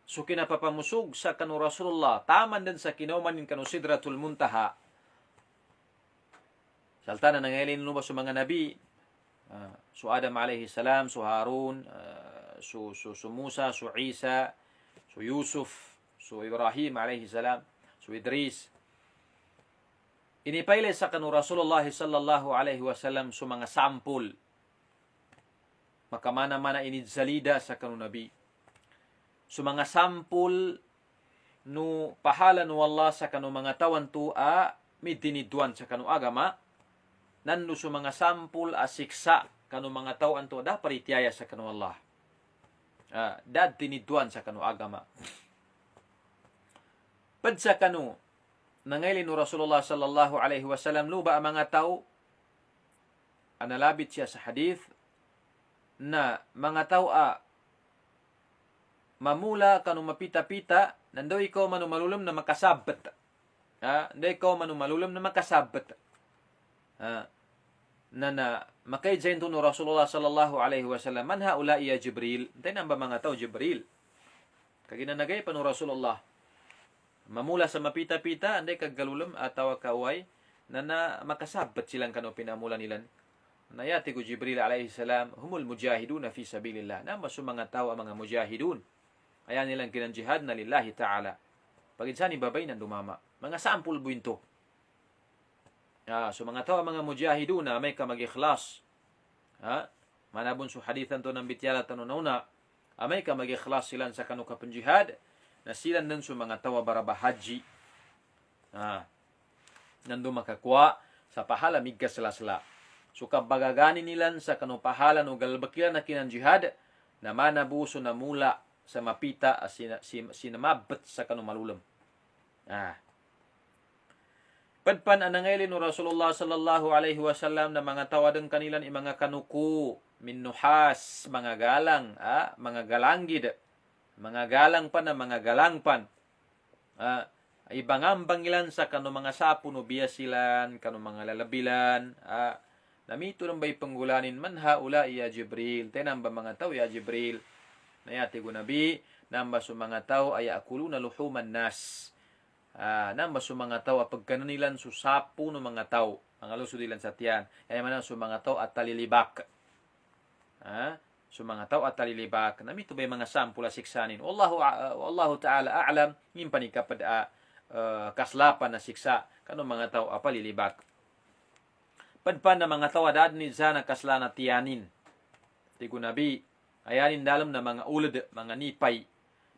So kinapapamusug sa kanu Rasulullah. Taman din sa kinaumanin kanu Sidratul Muntaha. Salta na nangyalin ba sa mga nabi. So Adam alaihi salam, so Harun, so Musa, so Isa, so Yusuf, so Ibrahim alayhi salam, so Idris. Inipayle sa kanu Rasulullah sallallahu alaihi wasallam so mga sampul. Makamana-mana inidsalida sa kanu Nabi. So mga sampul no pahala no Allah sa kanu mga tawan tua midinidwan sa kanu agama. Nando so mga sampul asiksa kanu mga tawan tua da paritiyaya sa kanu Allah. Dad tinidwan sa kanu agama. Pad sa kanu nangailin no Rasulullah sallallahu alaihi wasallam luba ang mga tao analabit siya sa hadith na mga tao mamula kanu mapita-pita nando ikaw manumalulom na makasabat. Nando ikaw manumalulom na makasabat. Na makayjain to no Rasulullah sallallahu alaihi wasallam man haula ya Jibril tay namba mga tao Jibril kaginanagay pa no Rasulullah mamula sa mapita-pita anday kaggalulom atawa kaway na makasabat silang kanu pinamula nilan nayati ko Jibril alaihi salam humul mujahiduna fi sabilillah namba so mga tao mga mujahidun ayan nilang kinang jihad na lillahi ta'ala paginsani babay nan dumama mga sampul buinto. So mga tao mga mujahiduna may ka mag-ikhlas. Manabon su hadithan to ng bityala tanununa amay ka mag-ikhlas silan sa kanu kapanjihad na silan din su mga tao barabahaji. Nando makakwa sa pahala migkas sila. So kabagagani nilan sa kanu pahala no galbakilan na kinan jihad na manabuso na mula sa mapita sinamabat sa kanu malulom. Padpan anangailin no Rasulullah sallallahu alaihi wasallam na mga tawadan kanilan mga kanuku min nuhas mga galang mga galanggid mga galang pan na mga galangpan ibangambang ilan sa kanu mga sapo no biyasilan kanu mga lalabilan namito nang bay panggulanin man haula ya Jibril tenamba mga tao ya Jibril nayati ko nabi namba su mga tao ay akuluna luhuman nas namba su mga tao pagkananilan su sapo no mga tao ang alusod ilan sa tiyan ay man su mga tao at talilibak su mga tao at talilibak namito bay mga sampula siksanin wallahu ta'ala a'lam ngin panikapad kaslapan na siksa kanu mga tao apalilibak padpan na mga tao adad ni sana kaslana tiyanin tigo nabi ayanin dalam na mga ulad, mga nipay.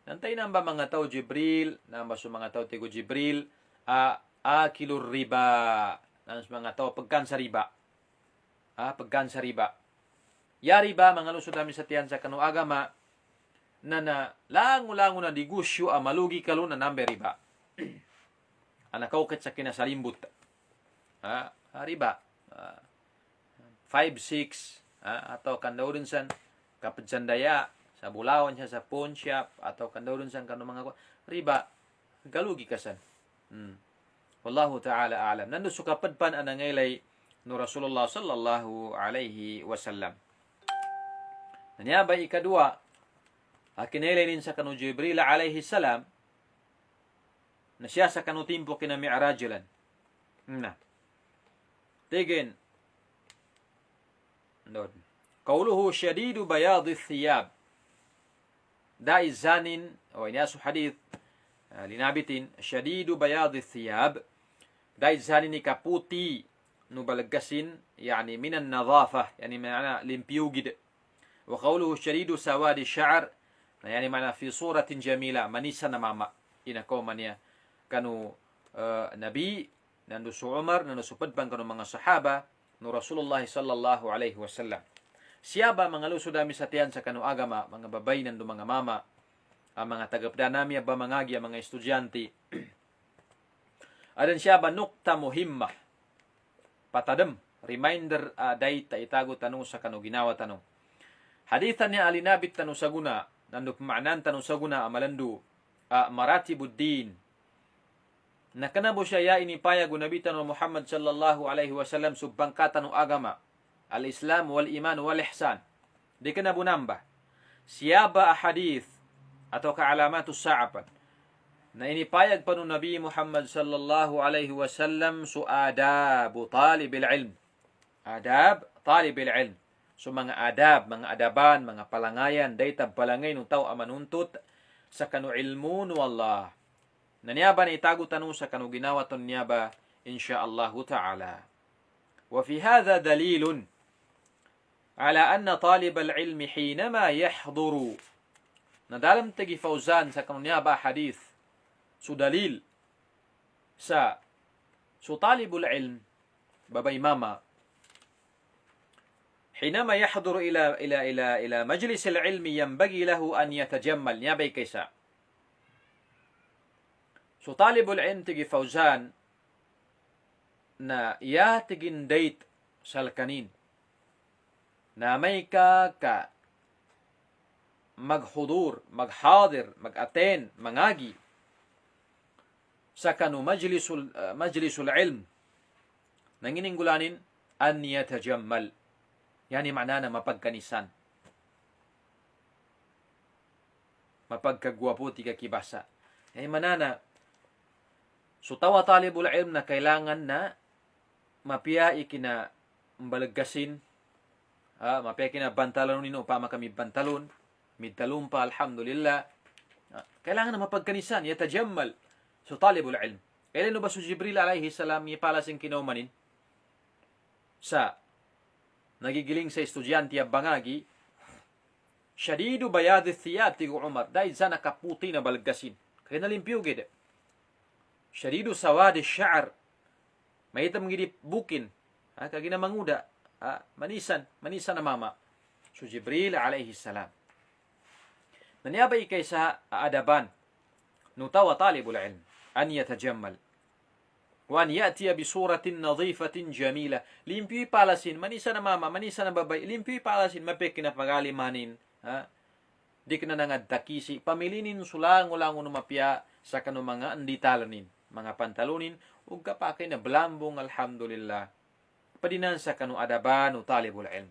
Nantay na ba mga tao Jibril, na ba mga tao tigo Jibril, akilur riba, na mga tao pagkan sa riba. Pagkan sa riba. Yari ba mga lusod namin sa tiyan sa kanu agama, na lango-lango na digusyo malugi kalo na number riba. Anakaukit sa kinasalimbut. Riba. 5, 6, atau kandaw dun san kapadsandaya, sa bulawan siya sa pawn shop, atau kandaw dun san kanu mga riba, galugi kasan. Wallahu ta'ala a'lam. Nando sukapadpan anangaylay no Rasulullah sallallahu alaihi wasallam. Nanyabay ikadua, kinelay din sa kanu Jibril alaihi salam, na siya sa kanu timpo kina mi'rajulan. Tigin. Qawluhu syadidu bayadi thiyab. Dai zanin, inasu hadith, linabitin, syadidu bayadi thiyab. Dai zanin ni kaputi, nubalagasin, yani minan nadhafah, yani mana limpiyugid. Wa qawluhu syadidu sawadi sya'ar, yani mana fi suratin jamila, manisa na mama. Inakaw man niya. Kanu Nabi, nandu su Umar, nandu su padbang kanu mga sahaba, no Rasulullah sallallahu alaihi wasallam. Siaba mga lusod dami sa tiyan sa kanu agama, mga babay nandu mga mama, mga tagapdanami, ba mga agi, mga estudyante. Adan siaba nukta muhimmah, patadam, reminder dayta itago tanong sa kanu ginawa tanong. Hadithan niya alinabit tanong sa guna, nandu pemaanan tanong sa guna amalandu, maratibuddin. Nakanabo siya ya inipaya gunabitan wa Muhammad sallallahu alaihi wasallam subbangkatan ng agama, al-Islam wal iman wal ihsan. Di ka nabunamba. Siyaba hadith atau kaalamatus sa'apan na inipayag pa ng Nabi Muhammad sallallahu alaihi wasallam su adabu talibil ilm. Adab talibil ilm. So mga adab, mga adaban, mga palangayan, dayta palangay ng tao amanuntut sa kanu ilmun wallah. Nanyaba na itago tanong sa kanu ginawa ton niyaba insyaallah ta'ala. Wa fi hadha dalilun ala anna talib al-ilmi hinama yahduru. Nadalam tagi Fauzan sa kanu niyaba hadith su dalil sa su talibul ilm babay mama hinama yahduru ila majlis al-ilmi yanbaghi lahu an yatajammal. Niyabay kaysa so talibul ilm tigi Fauzan na iya tigin date salkanin na may ka maghudur, maghadir, mag-attend, mangagi sa kanu majlisul ilm nanginingulanin an yatajammal, yani makna na mapagkanisan, mapagkagwapo tiga kibasa. Ay manana so tawa talibul ilm na kailangan na mapia ikina mbalagasin, mapia ikina bantalon nino upama kami bantalon, midtalon pa alhamdulillah. Kailangan na mapagkanisan, yatajammal. So talibul ilm. Kailan ba so Jibril alaihi salam ipalasing kinaumanin sa nagigiling sa estudyante bangagi, syadidu bayadi thiyab tigo Umar, dahil sa nakaputi na balagasin. Kaya nalimpyo gid. Syadidu sawadi sya'ar, mahitam gidi bukin, kagina manguda, manisan na mama. So Jibril alaihi salam. Nanyabay kay sa adaban, nutawa talibul ilm, an yatajammal, wa an ya'tiya bi suratin nadhifatin jamila. Limpyo palasin, manisa na mama, manisa na babay, limpyo palasin, mapek na pagalimanin, di ka na nangadakisi, pamilinin sulang-ulang mapya sa kanu mga anditalanin, mga pantalunin, ug kapakay na blambong alhamdulillah. Padinan sa kanu adaban o talibul ilm.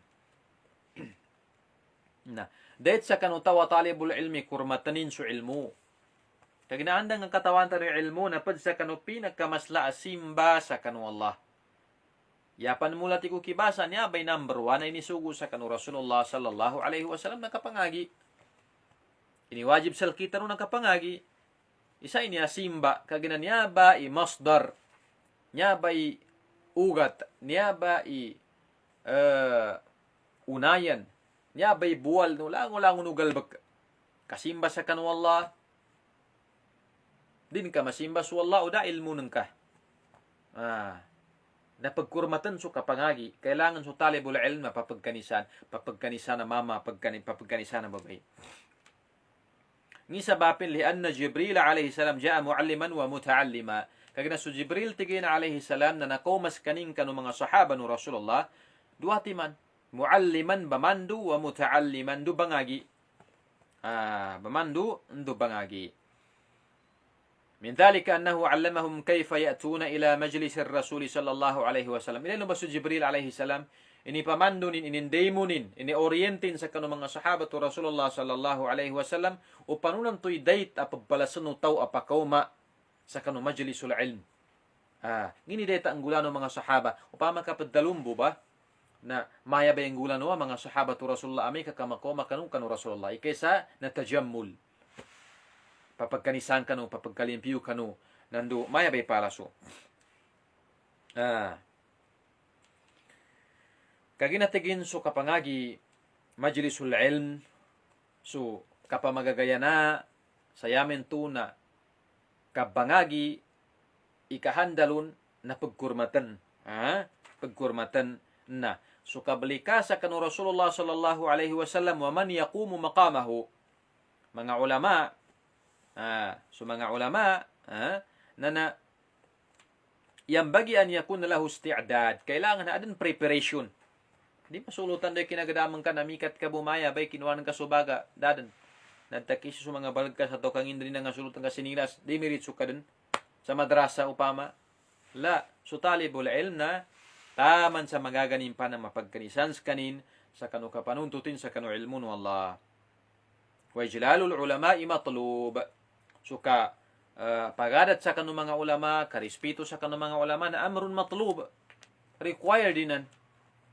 Na, dahil sa kanu tawa talibul ilmi, kurmatanin su ilmu. Kaginaandang ang katawan tayo ilmu, napad sa kanu pinagkamasla asimba sa kanu Allah. Yapan mula tiku kibasa niya, by number 1 ay nisugo sa kanu Rasulullah sallallahu alaihi wasallam nakapangagi. Iniwajib sal kita no nakapangagi. Isa niya simba, kagina niya ba i masdar, niya ba i ugat, niya ba i unayan, nya bay buwal no lango nugal bak kasimba sa kanu Allah din ka masimba su Allah uda ilmu nengka na pagkurmatan su kapangagi kailangan su talibul ilm na papagkanisan na mama papagkanisan na babay ni sabapin li anna Jibril alayhi salam jaa mualliman wa mutaallima kagina su Jibril tigin alayhi salam na nakomas kaning kanu mga sahaba no Rasulullah dua timan mualliman bamandu wa mutaalliman du bangagi bamandu ndu bangagi min dhalika annahu 'allamahum kayfa ya'tuna ila majlis ar-rasul sallallahu alaihi wasallam ila basu Jibril alaihi salam ini pamandunin inindaymunin ini orientin sa kanu mga sahabat Rasulullah sallallahu alaihi wasallam upanunan tuy date apabalasan no taw apakauma sa kanu majlisul ilm ngini data ang gulano mga sahaba upama kapadalumbo ba na maya ba yung gulano mga sahabat Rasulullah ami kakamakoma kanu Rasulullah ikesa na tajammul papagkanisan kanu papagkalimpiyo kanu nandu maya bay palaso kaginatigin so kapangagi majlisul ilm so kapamagagayana sayamen tuna kabangagi ikahandalun na pagkurmatan pagkurmatan na so kabalika sa kanu Rasulullah sallallahu alaihi wasallam wa man yaqumu maqamahu mga ulama so mga ulama na yambagi an yakun lahu isti'dad kailangan na adin preparation di masulutan day kinagadamang ka namikat ka bumaya bay kinuwanan ka subaga dadan nagtakis sa mga balag ka sa tokang indri na nga sulutan ka sinilas di miritso ka din sa madrasa upama la so talibul ilm na taman sa magaganin pa na mapagkanisan kanin sa kanu kapanuntutin sa kanu ilmun wallah wa ijlalul ulama'i matlub suka pagadat sa kanu mga ulama karespeto sa kanu mga ulama na amrun matlub required dinan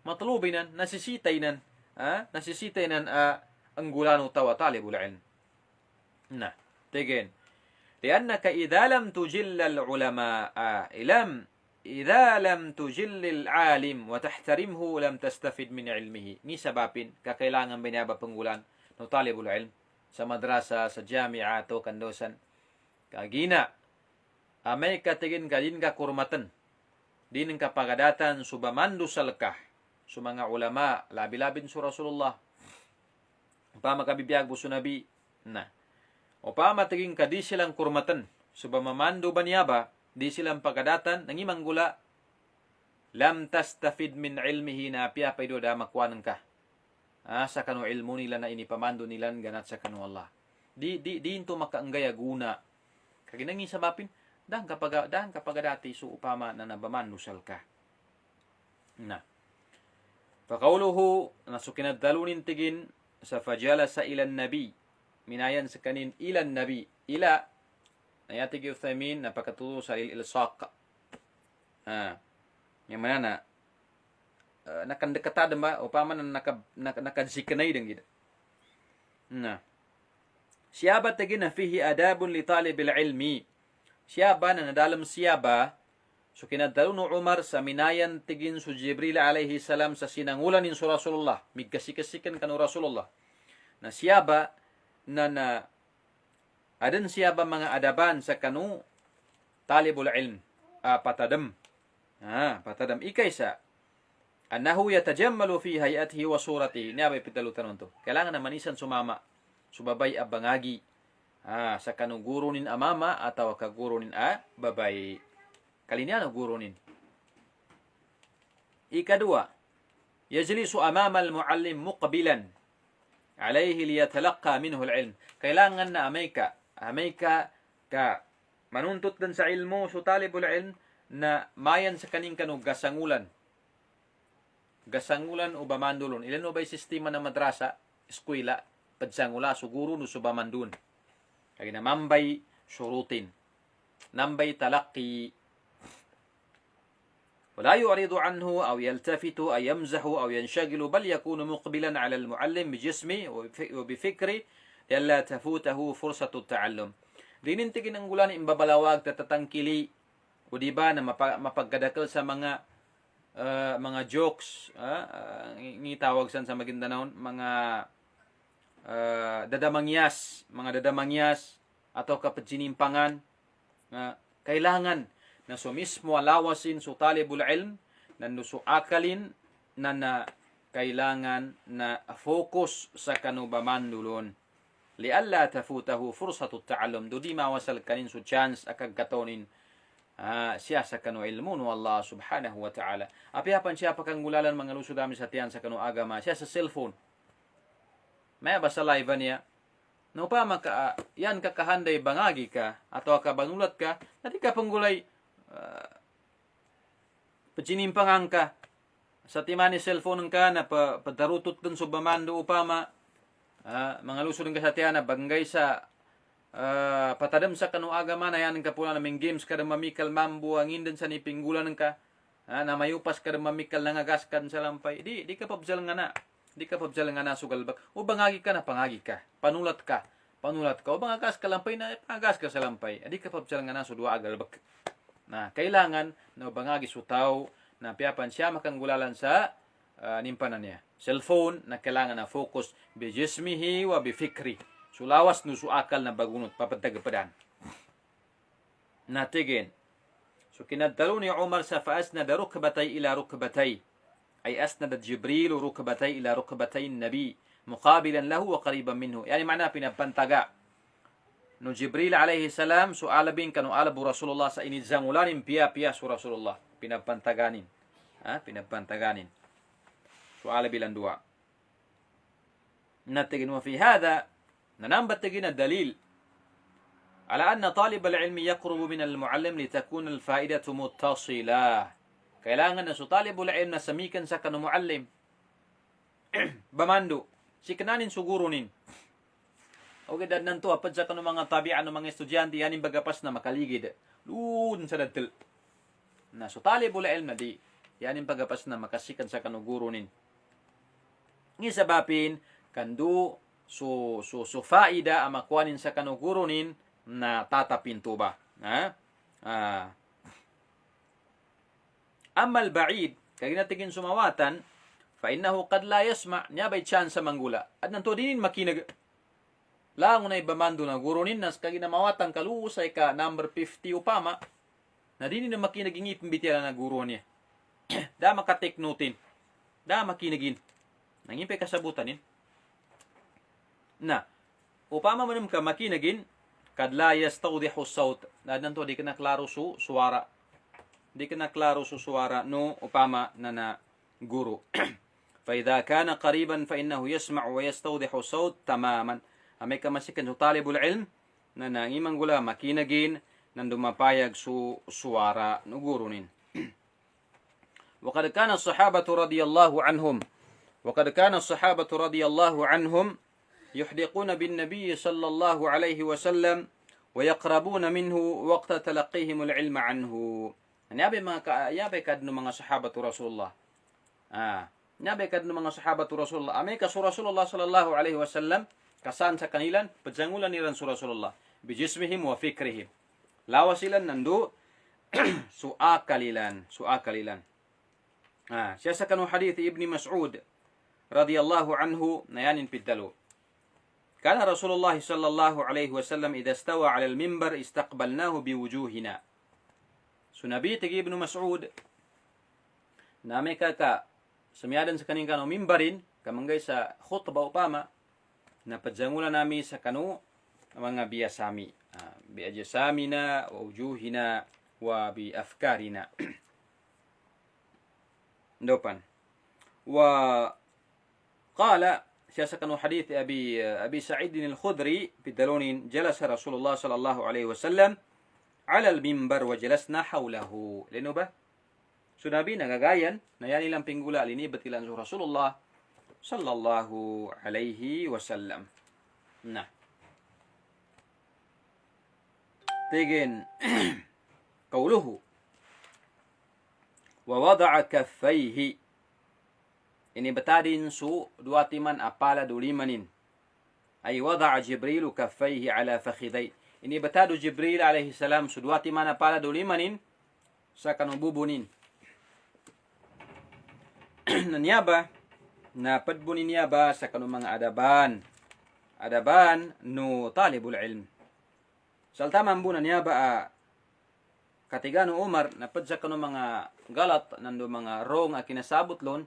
matlubinan nasisitaynan ang gulano tawa talibul ilm na tegen liannaka idza lam tujilla al ulama idza lam tujilla al alim wa tahtarimhu lam tastafid min ilmihi ni sabapin kakailangan binaba panggulan no talibul ilm sa madrasa, sa jami'a, to kandosan. Kagina, amay katigin kadin ka kurmatan. Din ka pagadatan subamandu salkah. Su mga ulama, labi-labin su Rasulullah. Upama kabibiyag buso nabi. Na. Upama tigin ka di silang kurmatan. Subamamandu banyaba, di silang pagadatan, nangimang gula. Lam tastafid min ilmihi na piyapay do da makuanan ka. Sa kanu ilmu nila na inipamando nila ganat sa kanu Allah. Di into makaanggaya guna. Kaginangin sa bapin, dahang kapag dati so upama na nabamando salka. Na. Faqawluhu nasukinadalunin tigin sa fajala sa ilan nabi. Minayan sa kanin ilan nabi. Ila nayatig Uthaymin napakatuto sa il-ilsaq. Yang mana na nakandekatad ba upama na nakadsikanay dang gid na siyaba tagin na fihi adabun li talibil ilmi siyaba na nadalam siyaba so kinadalo no Umar sa minayan tigin su Jibril alayhi salam sa sinangulan ni Rasulullah migkasikan kanu Rasulullah na siyaba na adan siyaba mga adaban sa kanu talibul ilm patadam ikaysa annahu yatajammalu fi hayatihi wa suratihi. Ini abay pitalutan to. Kailangan na manisan sumama. Subabay abangagi. Sa kanugurunin amama ataw kagurunin babay. Kalinya no gurunin. Ikadua, yajlisu amama al-muallim muqbilan alayhi liyatalaqqa minhu al-ilm. Kailangan na amay ka ka manuntut dan sa ilmu so talibul ilm na mayan sa kaning kanug gasangulan o bamandulon. Ilan o ba'y sistema ng madrasa, eskwela, padsangula, suguro no subamandun. Kaya na mambay surutin. Nambay talaki. ولا يعرض عنه أو يلتفت أو يمزح أو ينشغل بل يكون مقبلا على المعلم بجسمه وبفكره لئلا تفوته فرصة التعلم. Dinintigin ang gulan imbabalawag tatatangkili o diba na mapagkadakal sa mga mga jokes, ngitawag san sa Maguindanao, mga mga dadamangyas atau kapagsinimpangan, kailangan na sumismo alawasin su talibul ilm na nusuakalin na kailangan na focus sa kanubamandulon lialla tafutahu fursatu ta'allum do di mawasal kanin su chance akag katonin siya sa kanu ilmun wallah subhanahu wa ta'ala. Apiapan siya pakanggulalan mga lusod dami sa tiyan sa kanu agama siya sa cellphone may basa live niya no pa yan kakahanday bangagi ka atau kabanulat ka nati ka panggulay pajinimpangang ka sa timani cellphone ka na padarutot dun subamando upama mga lusod ng kasatiyan na banggay sa patadam sa kanu agama na yan ka pula naming games kada mamikal mambu angin din sa nipinggulan ka na mayupas kada mamikal nangagaskan sa lampay di ka pabsal nga na sugalbak o bangagi ka na pangagi ka panulat ka o bangagas ka lampay na pangagas ka sa lampay di ka pabsal nga na sudwa agalbak na kailangan na bangagi sutaw na piyapan siya makanggulalan sa nimpanan niya cellphone na kailangan na focus bijismihi wa bifikri sulawas no suakal na bagunot papadagapadan natigin so kinadalo ni Umar sa faasnada rukbatay ila rukbatay ay asnada Jibril rukbatay ila rukbatay nabi muqabilan lahu wa qariban minhu yani mana pinapantaga no Jibril alayhi salam sualabin kanu alabu Rasulullah sa inizangulanin piya su Rasulullah pinapantaganin suala bilang dua natigin wa fi hada ننبت تجينا الدليل على أن طالب العلم يقرب من المعلم لتكون الفائدة متصلة kailangan na su talibul ilm na samikan sa kanu muallim bamando si kananin sugurunin okay dad nanto apad sa kanu mga tabi'an ng mga estudyante yanin bagapas na makaligid lun sa dadtel na su talibul ilm na di yanin bagapas na makasikan sa kanu gurunin ngisabapin kandu so faida amakwanin sa kanugurunin na tatapin tuba amal ba'id kaya natigin sumawatan fa innahu qad la yasma niya bay chance sa manggula at nanto dinin makinag lango na ibamando na gurunin nas kagi na mawatan kalusay ka number 50 upama na dinin na makinagingit mbitila na guru niya da makateknutin da makinagin nangipe kasabutanin na upama manum ka makinagin kad la yastawdihu sawt na nanto di kana klaro su suara no upama na guru fa idha kana qariban fa innahu yasma'u wa yastawdihu sawt tamaman amay ka masikan su talibul ilm na nangimang gula makinagin nandum mapayag su suara no gurunin وقد كان الصحابة رضي الله عنهم يحدقون بالنبي صلى الله عليه وسلم ويقربون منه وقت تلقيهم العلم عنه yabe kadno mga sahabatu Rasulullah ameka su Rasulullah sallallahu alaihi wasallam kasan sa kanilan pajangulan niran su Rasulullah bijismihim wa fikrihim lawasilan nandu suakalilan siya sa kanu hadith Ibn Mas'ud radiyallahu anhu nayanin piddalo كان رسول الله صلى الله عليه وسلم إذا استوى على المنبر استقبلناه بوجوهنا سنبي تجي ابن مسعود نامك semiadan sa kaning kanu mimbarin kamanggay sa khutbah upama na padzangula nami sa kanu mga biyasami biajasamina wa wujuhina wa bi afkarina ndopan wa qala siya kanu hadith abi Sa'id al-Khudri bidalon jalasa Rasulullah sallallahu alaihi wasallam ala al-mimbar wa jalasna hawlahu leno ba sunabi nagagayan na yan ilang pinggula linibat ilan sa Rasulullah sallallahu alaihi wasallam na tigin qawluhu wa wada'a kaffayhi ini batadin su dua timan apala dulimanin ay wada'a Jibril kaffayhi ala fakhiday ini batadu Jibril alaihi salam su dua timan apala dulimanin sa kanububunin nanyaba na padbuni niyaba sa kanong mga adaban no talibul ilm. Saltaman bu nanyaba katigano Umar na padsa kanong mga galat nando mga wrong a kinasabot lon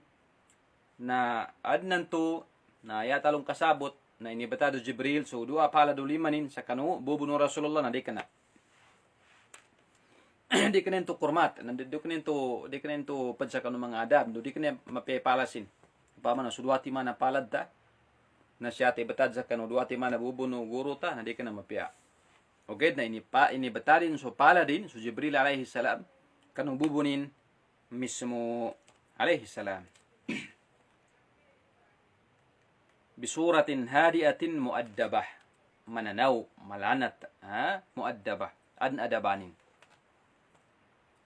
na adnan to na yatalong kasabot na inibatado Jibril so dua pala dulimanin sa kanu bubuno Rasulullah na di kana di kana to kurmat di kana to padsa kanong mga adab di kana mapepalasin pama na suduati man na palad ta na siya te batad sa kanu duati man na bubuno guro ta na di kana mapia okay na inibatadin so paladin so Jibril alaihi salam kanong bubunin mismo alaihi salam bisuratin hadiatin muaddabah mananaw malanat muaddabah adabanin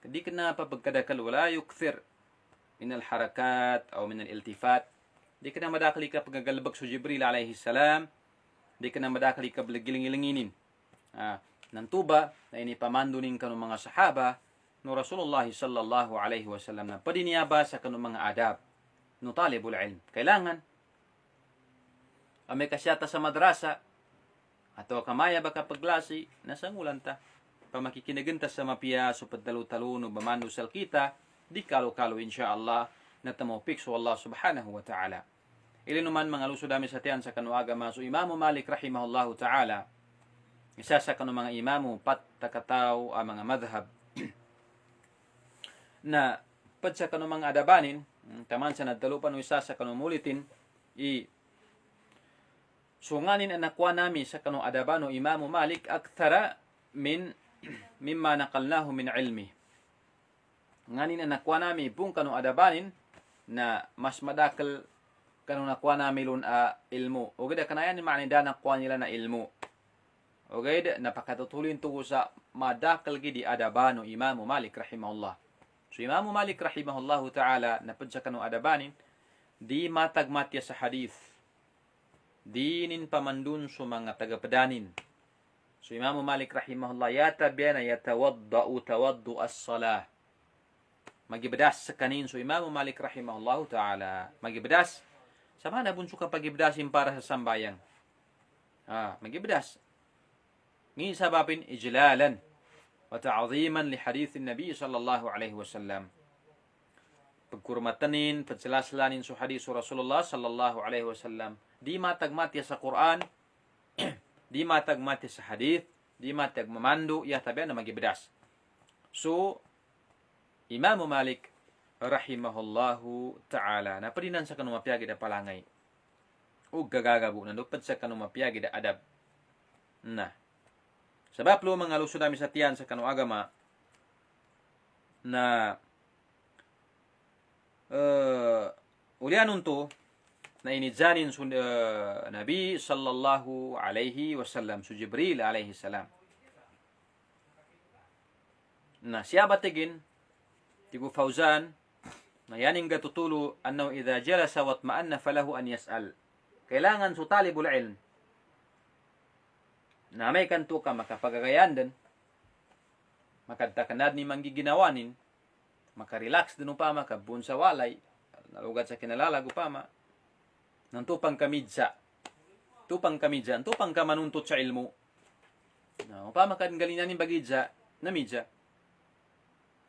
kadi kana papagkadakal wala yukthir min alharakat aw min aliltifat di kana madakali ka pagagalbag so Jibril alaihi salam di kana madakali ka giling-gilinginin nantuba na inipamandunin kanong mga sahaba no Rasulullah sallallahu alaihi wasallam na padiniyaba sa kanong mga adab no talibul ilm kailangan may kasyata sa madrasa ato kamaya baka paglasi nasangulan ta pamakikinaganta sa mapiya so padtalo-talo no bamando sal kita di kalo-kalo insyaallah na tamopik so Allah subhanahu wa ta'ala ili naman mga lusod dami sa tiyan sa kanuaga maso Imam Malik rahimahullahu ta'ala isa sa kanong mga imamo takataw ang mga madhab na pad sa kanong mga adabanin taman sa nadalupan o isa sa kanong mulitin sunganin ang nakuha nami sa kanong adabano Imam Malik akthara mimma nakalnahu min ilmi nganin ang nakuha nami pung kanong adabanin na mas madakal kanong nakuha nami lun ilmu o gada kanayan ni maanida nakuha nila na ilmu okay, napakatutulin to sa madakal gidi adabano Imam Malik rahimahullah. So Imam Malik rahimahullah ta'ala napadsa kanong adabanin di matagmatya sa hadith. Di nin pamandun so mga tagapadanin. So Imam Malik rahimahullah yatabyan tawaddu as-salah. Magibadas sa kanin so Imam Malik rahimahullah ta'ala magibadas sa mana bunso ka pagibadasin para sa sambayang. Magibadas ni sababin ijlalan wa ta'ziman li hadith an-nabi sallallahu alaihi wasallam pagkurmatanin pagsilaslanin so hadith Rasulullah sallallahu alaihi wasallam di matagmatya sa Quran di matagmatya sa hadith di matagmamando ya tabi na magibedas so Imam Malik rahimahullahu ta'ala na padinan sa kanong mapiyagi da palangay ug gagagabo nandupad sa kanong mapiyagi da adab na sebab lo mga lusod namin sa tiyan sa kanong agama na ulianon to na inidzanin so Nabi sallallahu alaihi wasallam so Jibril alaihi salam na siya batigin tigo Fauzan na yaning gatutulo annahu idha jalasa wa atma'anna falahu an yas'al kailangan so talibul ilm na may kanto ka makapagagayan din makadtakanad ni manggiginawanin makarelax din upama kabun sa walay nalugat sa kinalalag upama nang tupang kamidsa tupang ka manuntot sa ilmu na upama kan galinan ni bagidsa na midsa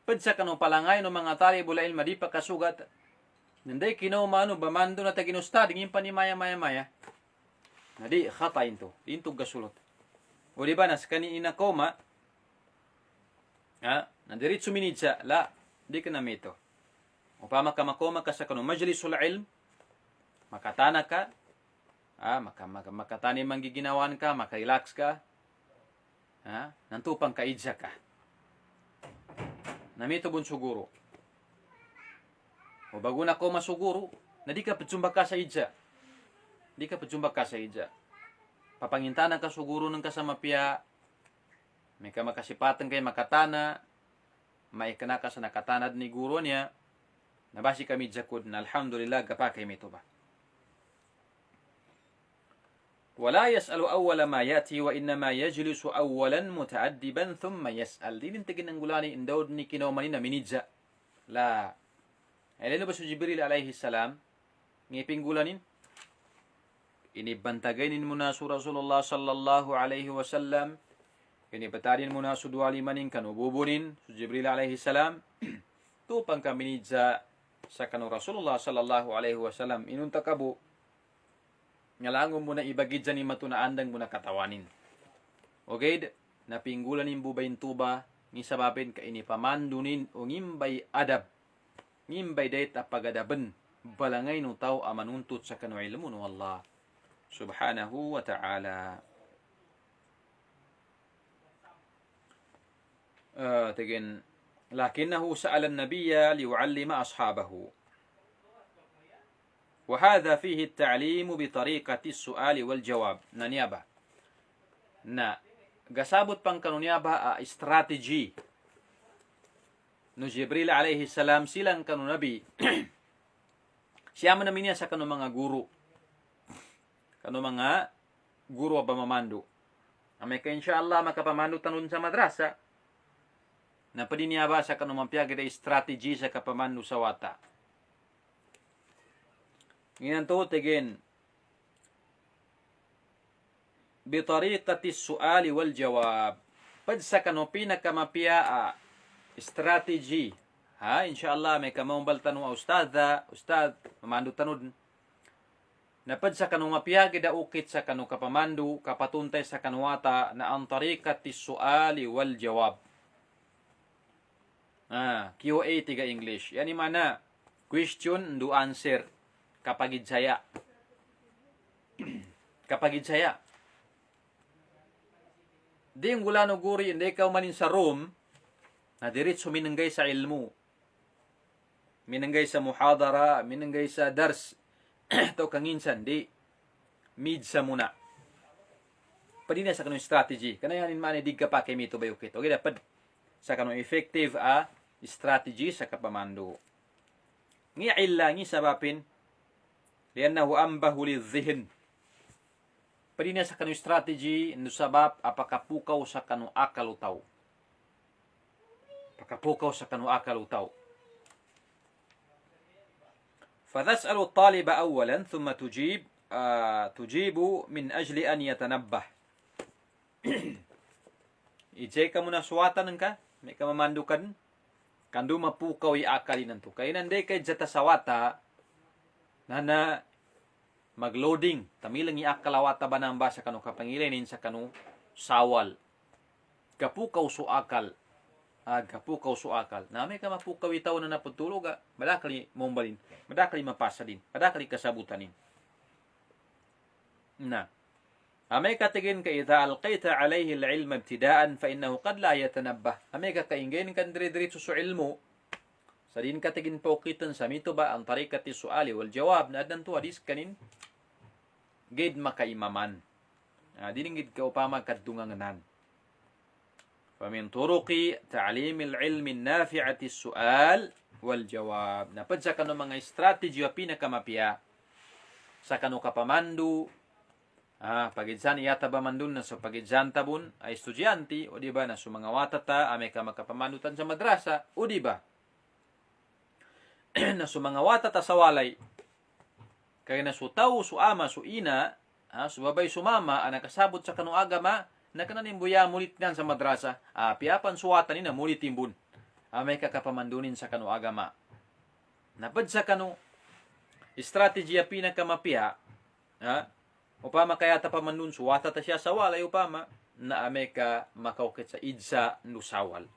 padsa kanong palangay no mga talibul ilm di pa kasugat nanday kinumano bamando na taginustad ngin pa ni maya na di khatayin to dintog gasulot o di ba nas kani ina koma nandiritso minidsa la di ka na mito upama ka makoma ka sa kanong majlisul ilm makatana ka makatani manggiginawan ka makarelax ka nantupang kaidsa ka namito bun suguro o bago na ko masuguro na di ka patsumbak ka sa idsa papangintanan ka siguro ng kasama piya may ka makasipatan kay makatana may kanaka sa nakatanad ni guro niya nabasi kami jakod na alhamdulillah gapakay mito ba wala yas'alu awwala ma yati wa innama yajlisu awwalan mutaaddiban thumma yas'al din tigin ang gulani indawd ni kinawmani na minidja la Ay lalo ba si Jibril alayhi salam? Ngipinggulanin? Inibantagainin mo na su Rasulullah sallallahu alaihi wasallam. Inibatarin mo na su dualimanin kanububunin su Jibril alaihi salam. Tupang kami sa kanu Rasulullah sallallahu alaihi wasallam. Inunta kabo. Ngalangon mo na ibagid dyan ni matunaandang mo na katawanin. Okay? Napinggulanin bubayin tuba. Ni sababin ka inipamandunin o ngimbay adab. Ngimbay dayt apagadaban. Balangay no tao amanuntut sa kanu ilmu no Allah subhanahu wa ta'ala. Tigin, lakinnahu sa'ala an-nabiyya liyu'allima ashabahu. Wa hadha fihi at-ta'lim bi tariqati as-su'al wal jawab. Nanyaba. Na gasabot pang kanunyaba strategy. No Jibril alayhi salam silang kanu nabi. Siya man namin niya sa kanu mga guru. Kanu mga guru ba mamando. Amay ka inshallah makapamando tanun sa madrasa. Napadi niya ba sa kanu mampiyag ita strategy sa kapamando sa wata. Ngayon to tigin. Bitariqati su'ali wal jawab. Pad sa kanu pinakamapiya strategy. Ha, inshallah may kamaumbal tanong ustad, mamando tanod. Napad sa kanong mapiyagi da ukit sa kanong kapamandu, kapatuntay sa kanwata na ang tarikat suali wal jawab. QA tiga English. Yani mana, question do answer. Kapagid saya. Kapagid saya. Di yung gula no guri, hindi ikaw manin sa room, na diritso minanggay sa ilmu. Minanggay sa muhadara, minanggay sa dars. Ito kanginsan, di midsa muna. Pwede na sa kanong strategy. Kanayanin mani dig ka pa kay mito ba yukit. Okay, dapat sa kanong effective strategy sa kapamando. Ngi illa, ngi sabapin, liannahu ambahu lidhihin. Pwede na sa kanong strategy, nusabab, apakapukaw sa kanong akal utaw. Pakapukaw sa kanong akal utaw. فتسأل الطالب أولا ثم تجيب من أجل أن يتنبه. Ijay ka muna suwatan ka, may kamamandukan, kandu mapukaw iakalin nanto. Kaya nanday kay jata sawata, na magloading, tamilang iakalawata ba nang basa kanu kapangilinin sa kanu sawal. Kapukaw suakal. Kapukaw suakal. Na may ka mapukaw itaw na naputulog, madakali mombalin, madakali mapasa din, madakali kasabutanin. Na, amay katigin ka idha alqayta alayhi al-ilm ibtidaan fa innahu qad la yatanabbah. Amay ka kainggain kan dire-diretso sa ilmu. Sa din katigin paukitan sa mito ba ang tarikati suali wal jawab na adan to hadis kanin gid makaimaman. Diningid ka upama kadunganganan. فمن طرق تعليم العلم النافعة السؤال والجواب. Napad sa kanu mga strategy o pinakamapya sa kanu kapamandu. Pagidsan iyata ba mandun na sa pagidsan tabun ay estudyante o di ba na sa mga watata amay ka makapamandutan sa madrasa o di ba na sa mga watata sa walay kaya na su tao su ama su ina su babay su mama nakasabot sa kanu agama na kananin buya mulit nga sa madrasa, piyapan suwatan na mulit timbun. May kakapamandunin sa kanu agama. Napad sa kanu, strategy pinakamapiya, upama kaya tapamandun, suwata ta siya sa walay upama, na amay ka makaukit sa idsa nusawal.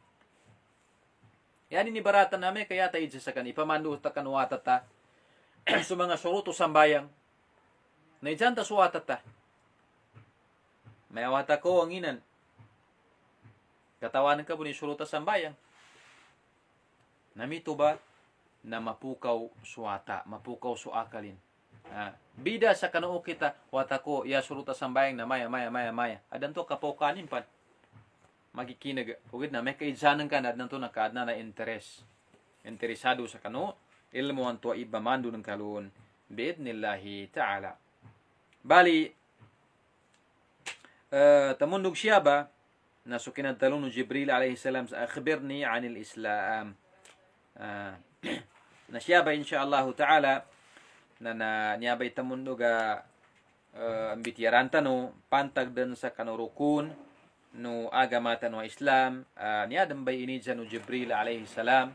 Yan ini baratan na amay kaya ta idsa sa kani, pamandu ta kanuwata ta, sa mga suruto sambayang, na idsan ta suwata ta, may awata ko ang inan. Katawanan ka po ni suruta sambayang. Namito ba na mapukaw suwata, mapukaw suakalin. Bida sa kanoo kita, wata ko, ya suruta sambayang na maya. Adan to kapukanin pa. Magikinag. Ugid na, may kaidsanan ka na, adan to nakaadna na interes. Interesado sa kanoo, ilmo ang tuwa ibamando ng kaluon. Biidnillahi ta'ala. Bali, tamundog siya ba na sukinadtalon ni Jibril alayhi salam sa akhbirni anil Islam. na siya ba insyaallah ta'ala niya ba itamundog ambitiyaran tano pantag din sa kanurukun no agama tano Islam niya dambay ini no Jibril alayhi salam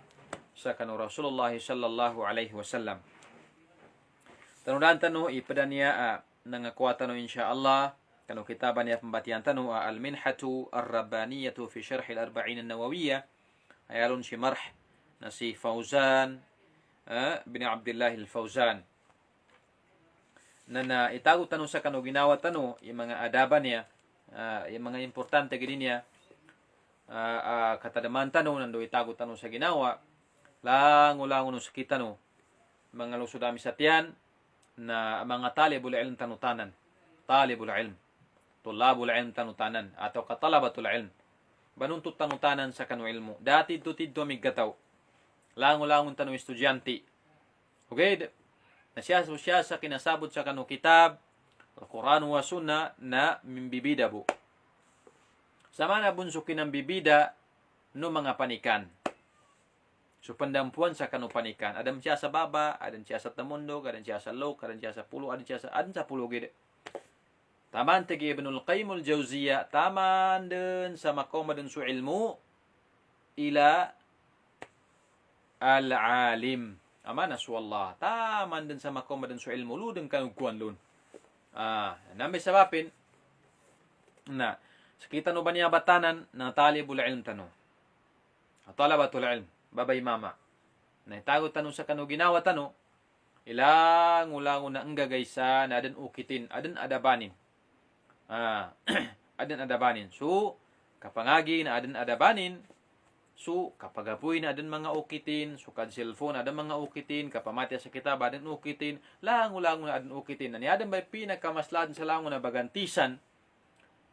sa kanu Rasulullah sallallahu alaihi wasallam. Tanudan tano ipada niya nangakuha tano insyaallah kanu kitaban niya pembatian tano al-minhatu ar-rabbaniyatu fi syarh al-arba'in an-nawawiyah ayalun si marh na si Fauzan bin Abdullah al-Fauzan na itago tano sa kanu ginawa tano yung mga adaban niya yung mga importante gini niya katadaman tano nando itago tano sa ginawa lango no sa kita no mga lusudami sa tiyan na mga talibul ilm tanutanan talibul ilm tulabul ilm tanutanan atau katalabatul ilm banuntut tanutanan sa kanu ilmu dati tutiddo migataw lango tanu estudyante okay na siya sa kinasabot sa kanu kitab Al-Quran wa Sunnah na mimbibida bu sama na bunsukin ang bibida no mga panikan so pandampuan sa kanu panikan adam siya sa baba adam siya sa tamundog adam siya sa lok adam siya sa pulo adam sa pulo gid taman tagi Ibnul Qayyim al-Jauziyah taman din sa makomadun su ilmu ila al-alim amana su Allah taman din sa makomadun su ilmu ludeng kanugkuan lun nami sabapin na sakita no ba niya batanan na talibul ilm tano talabatul ilm babay mama na itago tano sa kanu ginawa tano ilang na anggagaysa na adan ukitin adan adabanin adan adabanin so kapangagi na adan adabanin so kapagapuy na adan mga ukitin so kad cellphone adan mga ukitin kapamati sa kitab adan ukitin lango na adan ukitin na niadan bay pinakamaslahan sa lango na bagantisan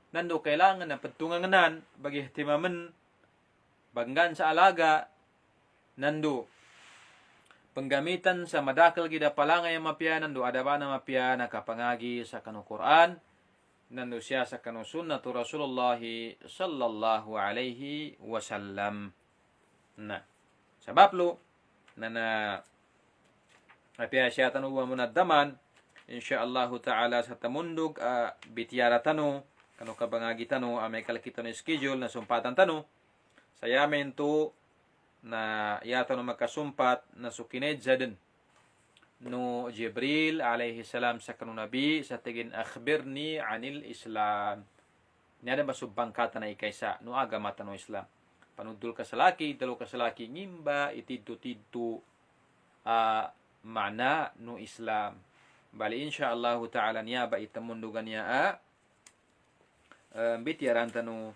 nando kailangan na patunganganan bagi timamen banggan sa alaga nando penggamitan sa madakal gida palangay mapya nando adaba na mapya nakapangagi sa kanu Quran nando siya sa kanu sunnatu Rasulullah sallallahu alaihi wasallam na sabaplo na mapya siya tanu wa munaddaman insyaallah ta'ala sa tamundog bityara tanu kanu kabangagi tanu may kalakita no schedule na sumpatan tanu sayamen to na yata no makasumpat na sukinedza din no Jibril alayhi salam sa kanu nabi sa tigin akhbirni anil Islam niya ba subbangkata na ikaysa no agama no Islam panudul ka sa laki dalo ka sa laki ngimba itidto mana no Islam bali insyaallah ta'ala niya ba itamundugan niya bityaran tanu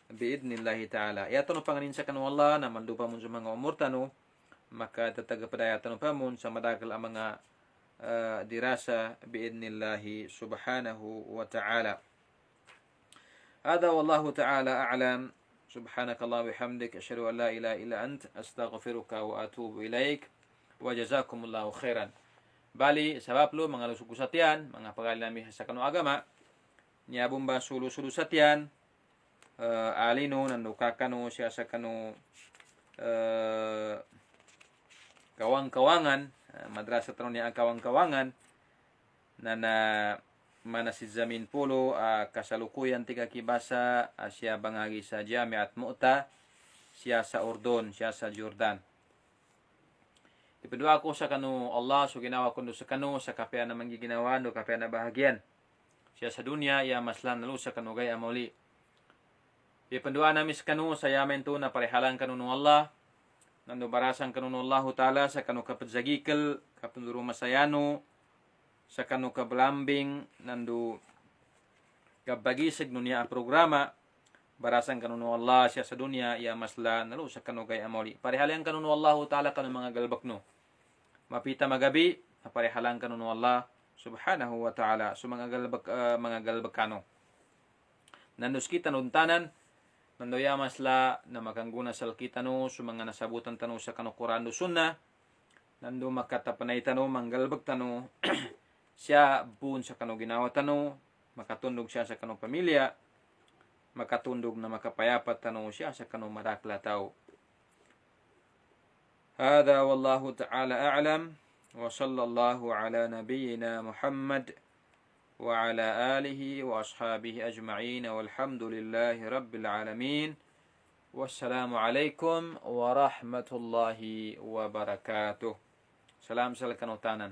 biidnillahi ta'ala. Yato no panganin sa kanu Allah na mandupa mo sa mga umur tanu maka tatagapadaya tanu pa mo sa madagal ang mga dirasa biidnillahi subhanahu wa ta'ala. Hada wallahu ta'ala a'lam. Subhanakallah wa bihamdik asyhadu an la ilaha illa ant astaghfiruka wa atubu ilaik wa jazakumullahu khairan. Bali sabaplo mga lusugusatian mga pagali nami sa kanu agama niya bumba sulu-sulu satian alino nanduka kanu siya sa kanu kawang-kawangan madrasa tanu niya ang kawang-kawangan na mana si Zamin Pulo kasalukuyan tiga kibasa siya bangagi sa Jamiat Mu'ta siya sa Urdun siya sa Jordan ipedua ko sa kanu Allah so ginawa kundo sa kanu sa kapya na manggiginawa no kapya na bahagyan siya sa dunya ya maslan nalu sa kanu gaya mauli ipendua namin sa kanu sa yamen to na parehalan kanu ng Allah nando barasan kanu ng Allah Ta'ala sa kanu kapadzagikal kapunduro masayano sa kanu kablambing nando kabagisig nunya ang programa barasan kanu ng Allah siya sa dunya ya masla nalu sa kanu gay amoli parehalan kanu ng Allah Ta'ala kanu mga galbak no mapita magabi parehalan kanu ng Allah subhanahu wa ta'ala so mga galbak kanu nandos kita nuntanan nando yamasla na makangguna sa kita no so mga nasabutan tano sa kanu Quran do Sunnah nando makatapanay tano manggalbag tano siya bun sa kanu ginawa tano makatundog siya sa kanu pamilya makatundog na makapayapat tano siya sa kanu madakla tao هذا والله تعالى أعلم وصلى الله على نبينا محمد وعلى آله وأصحابه أجمعين والحمد لله رب العالمين والسلام عليكم ورحمة الله وبركاته. Salam sa kanutanan.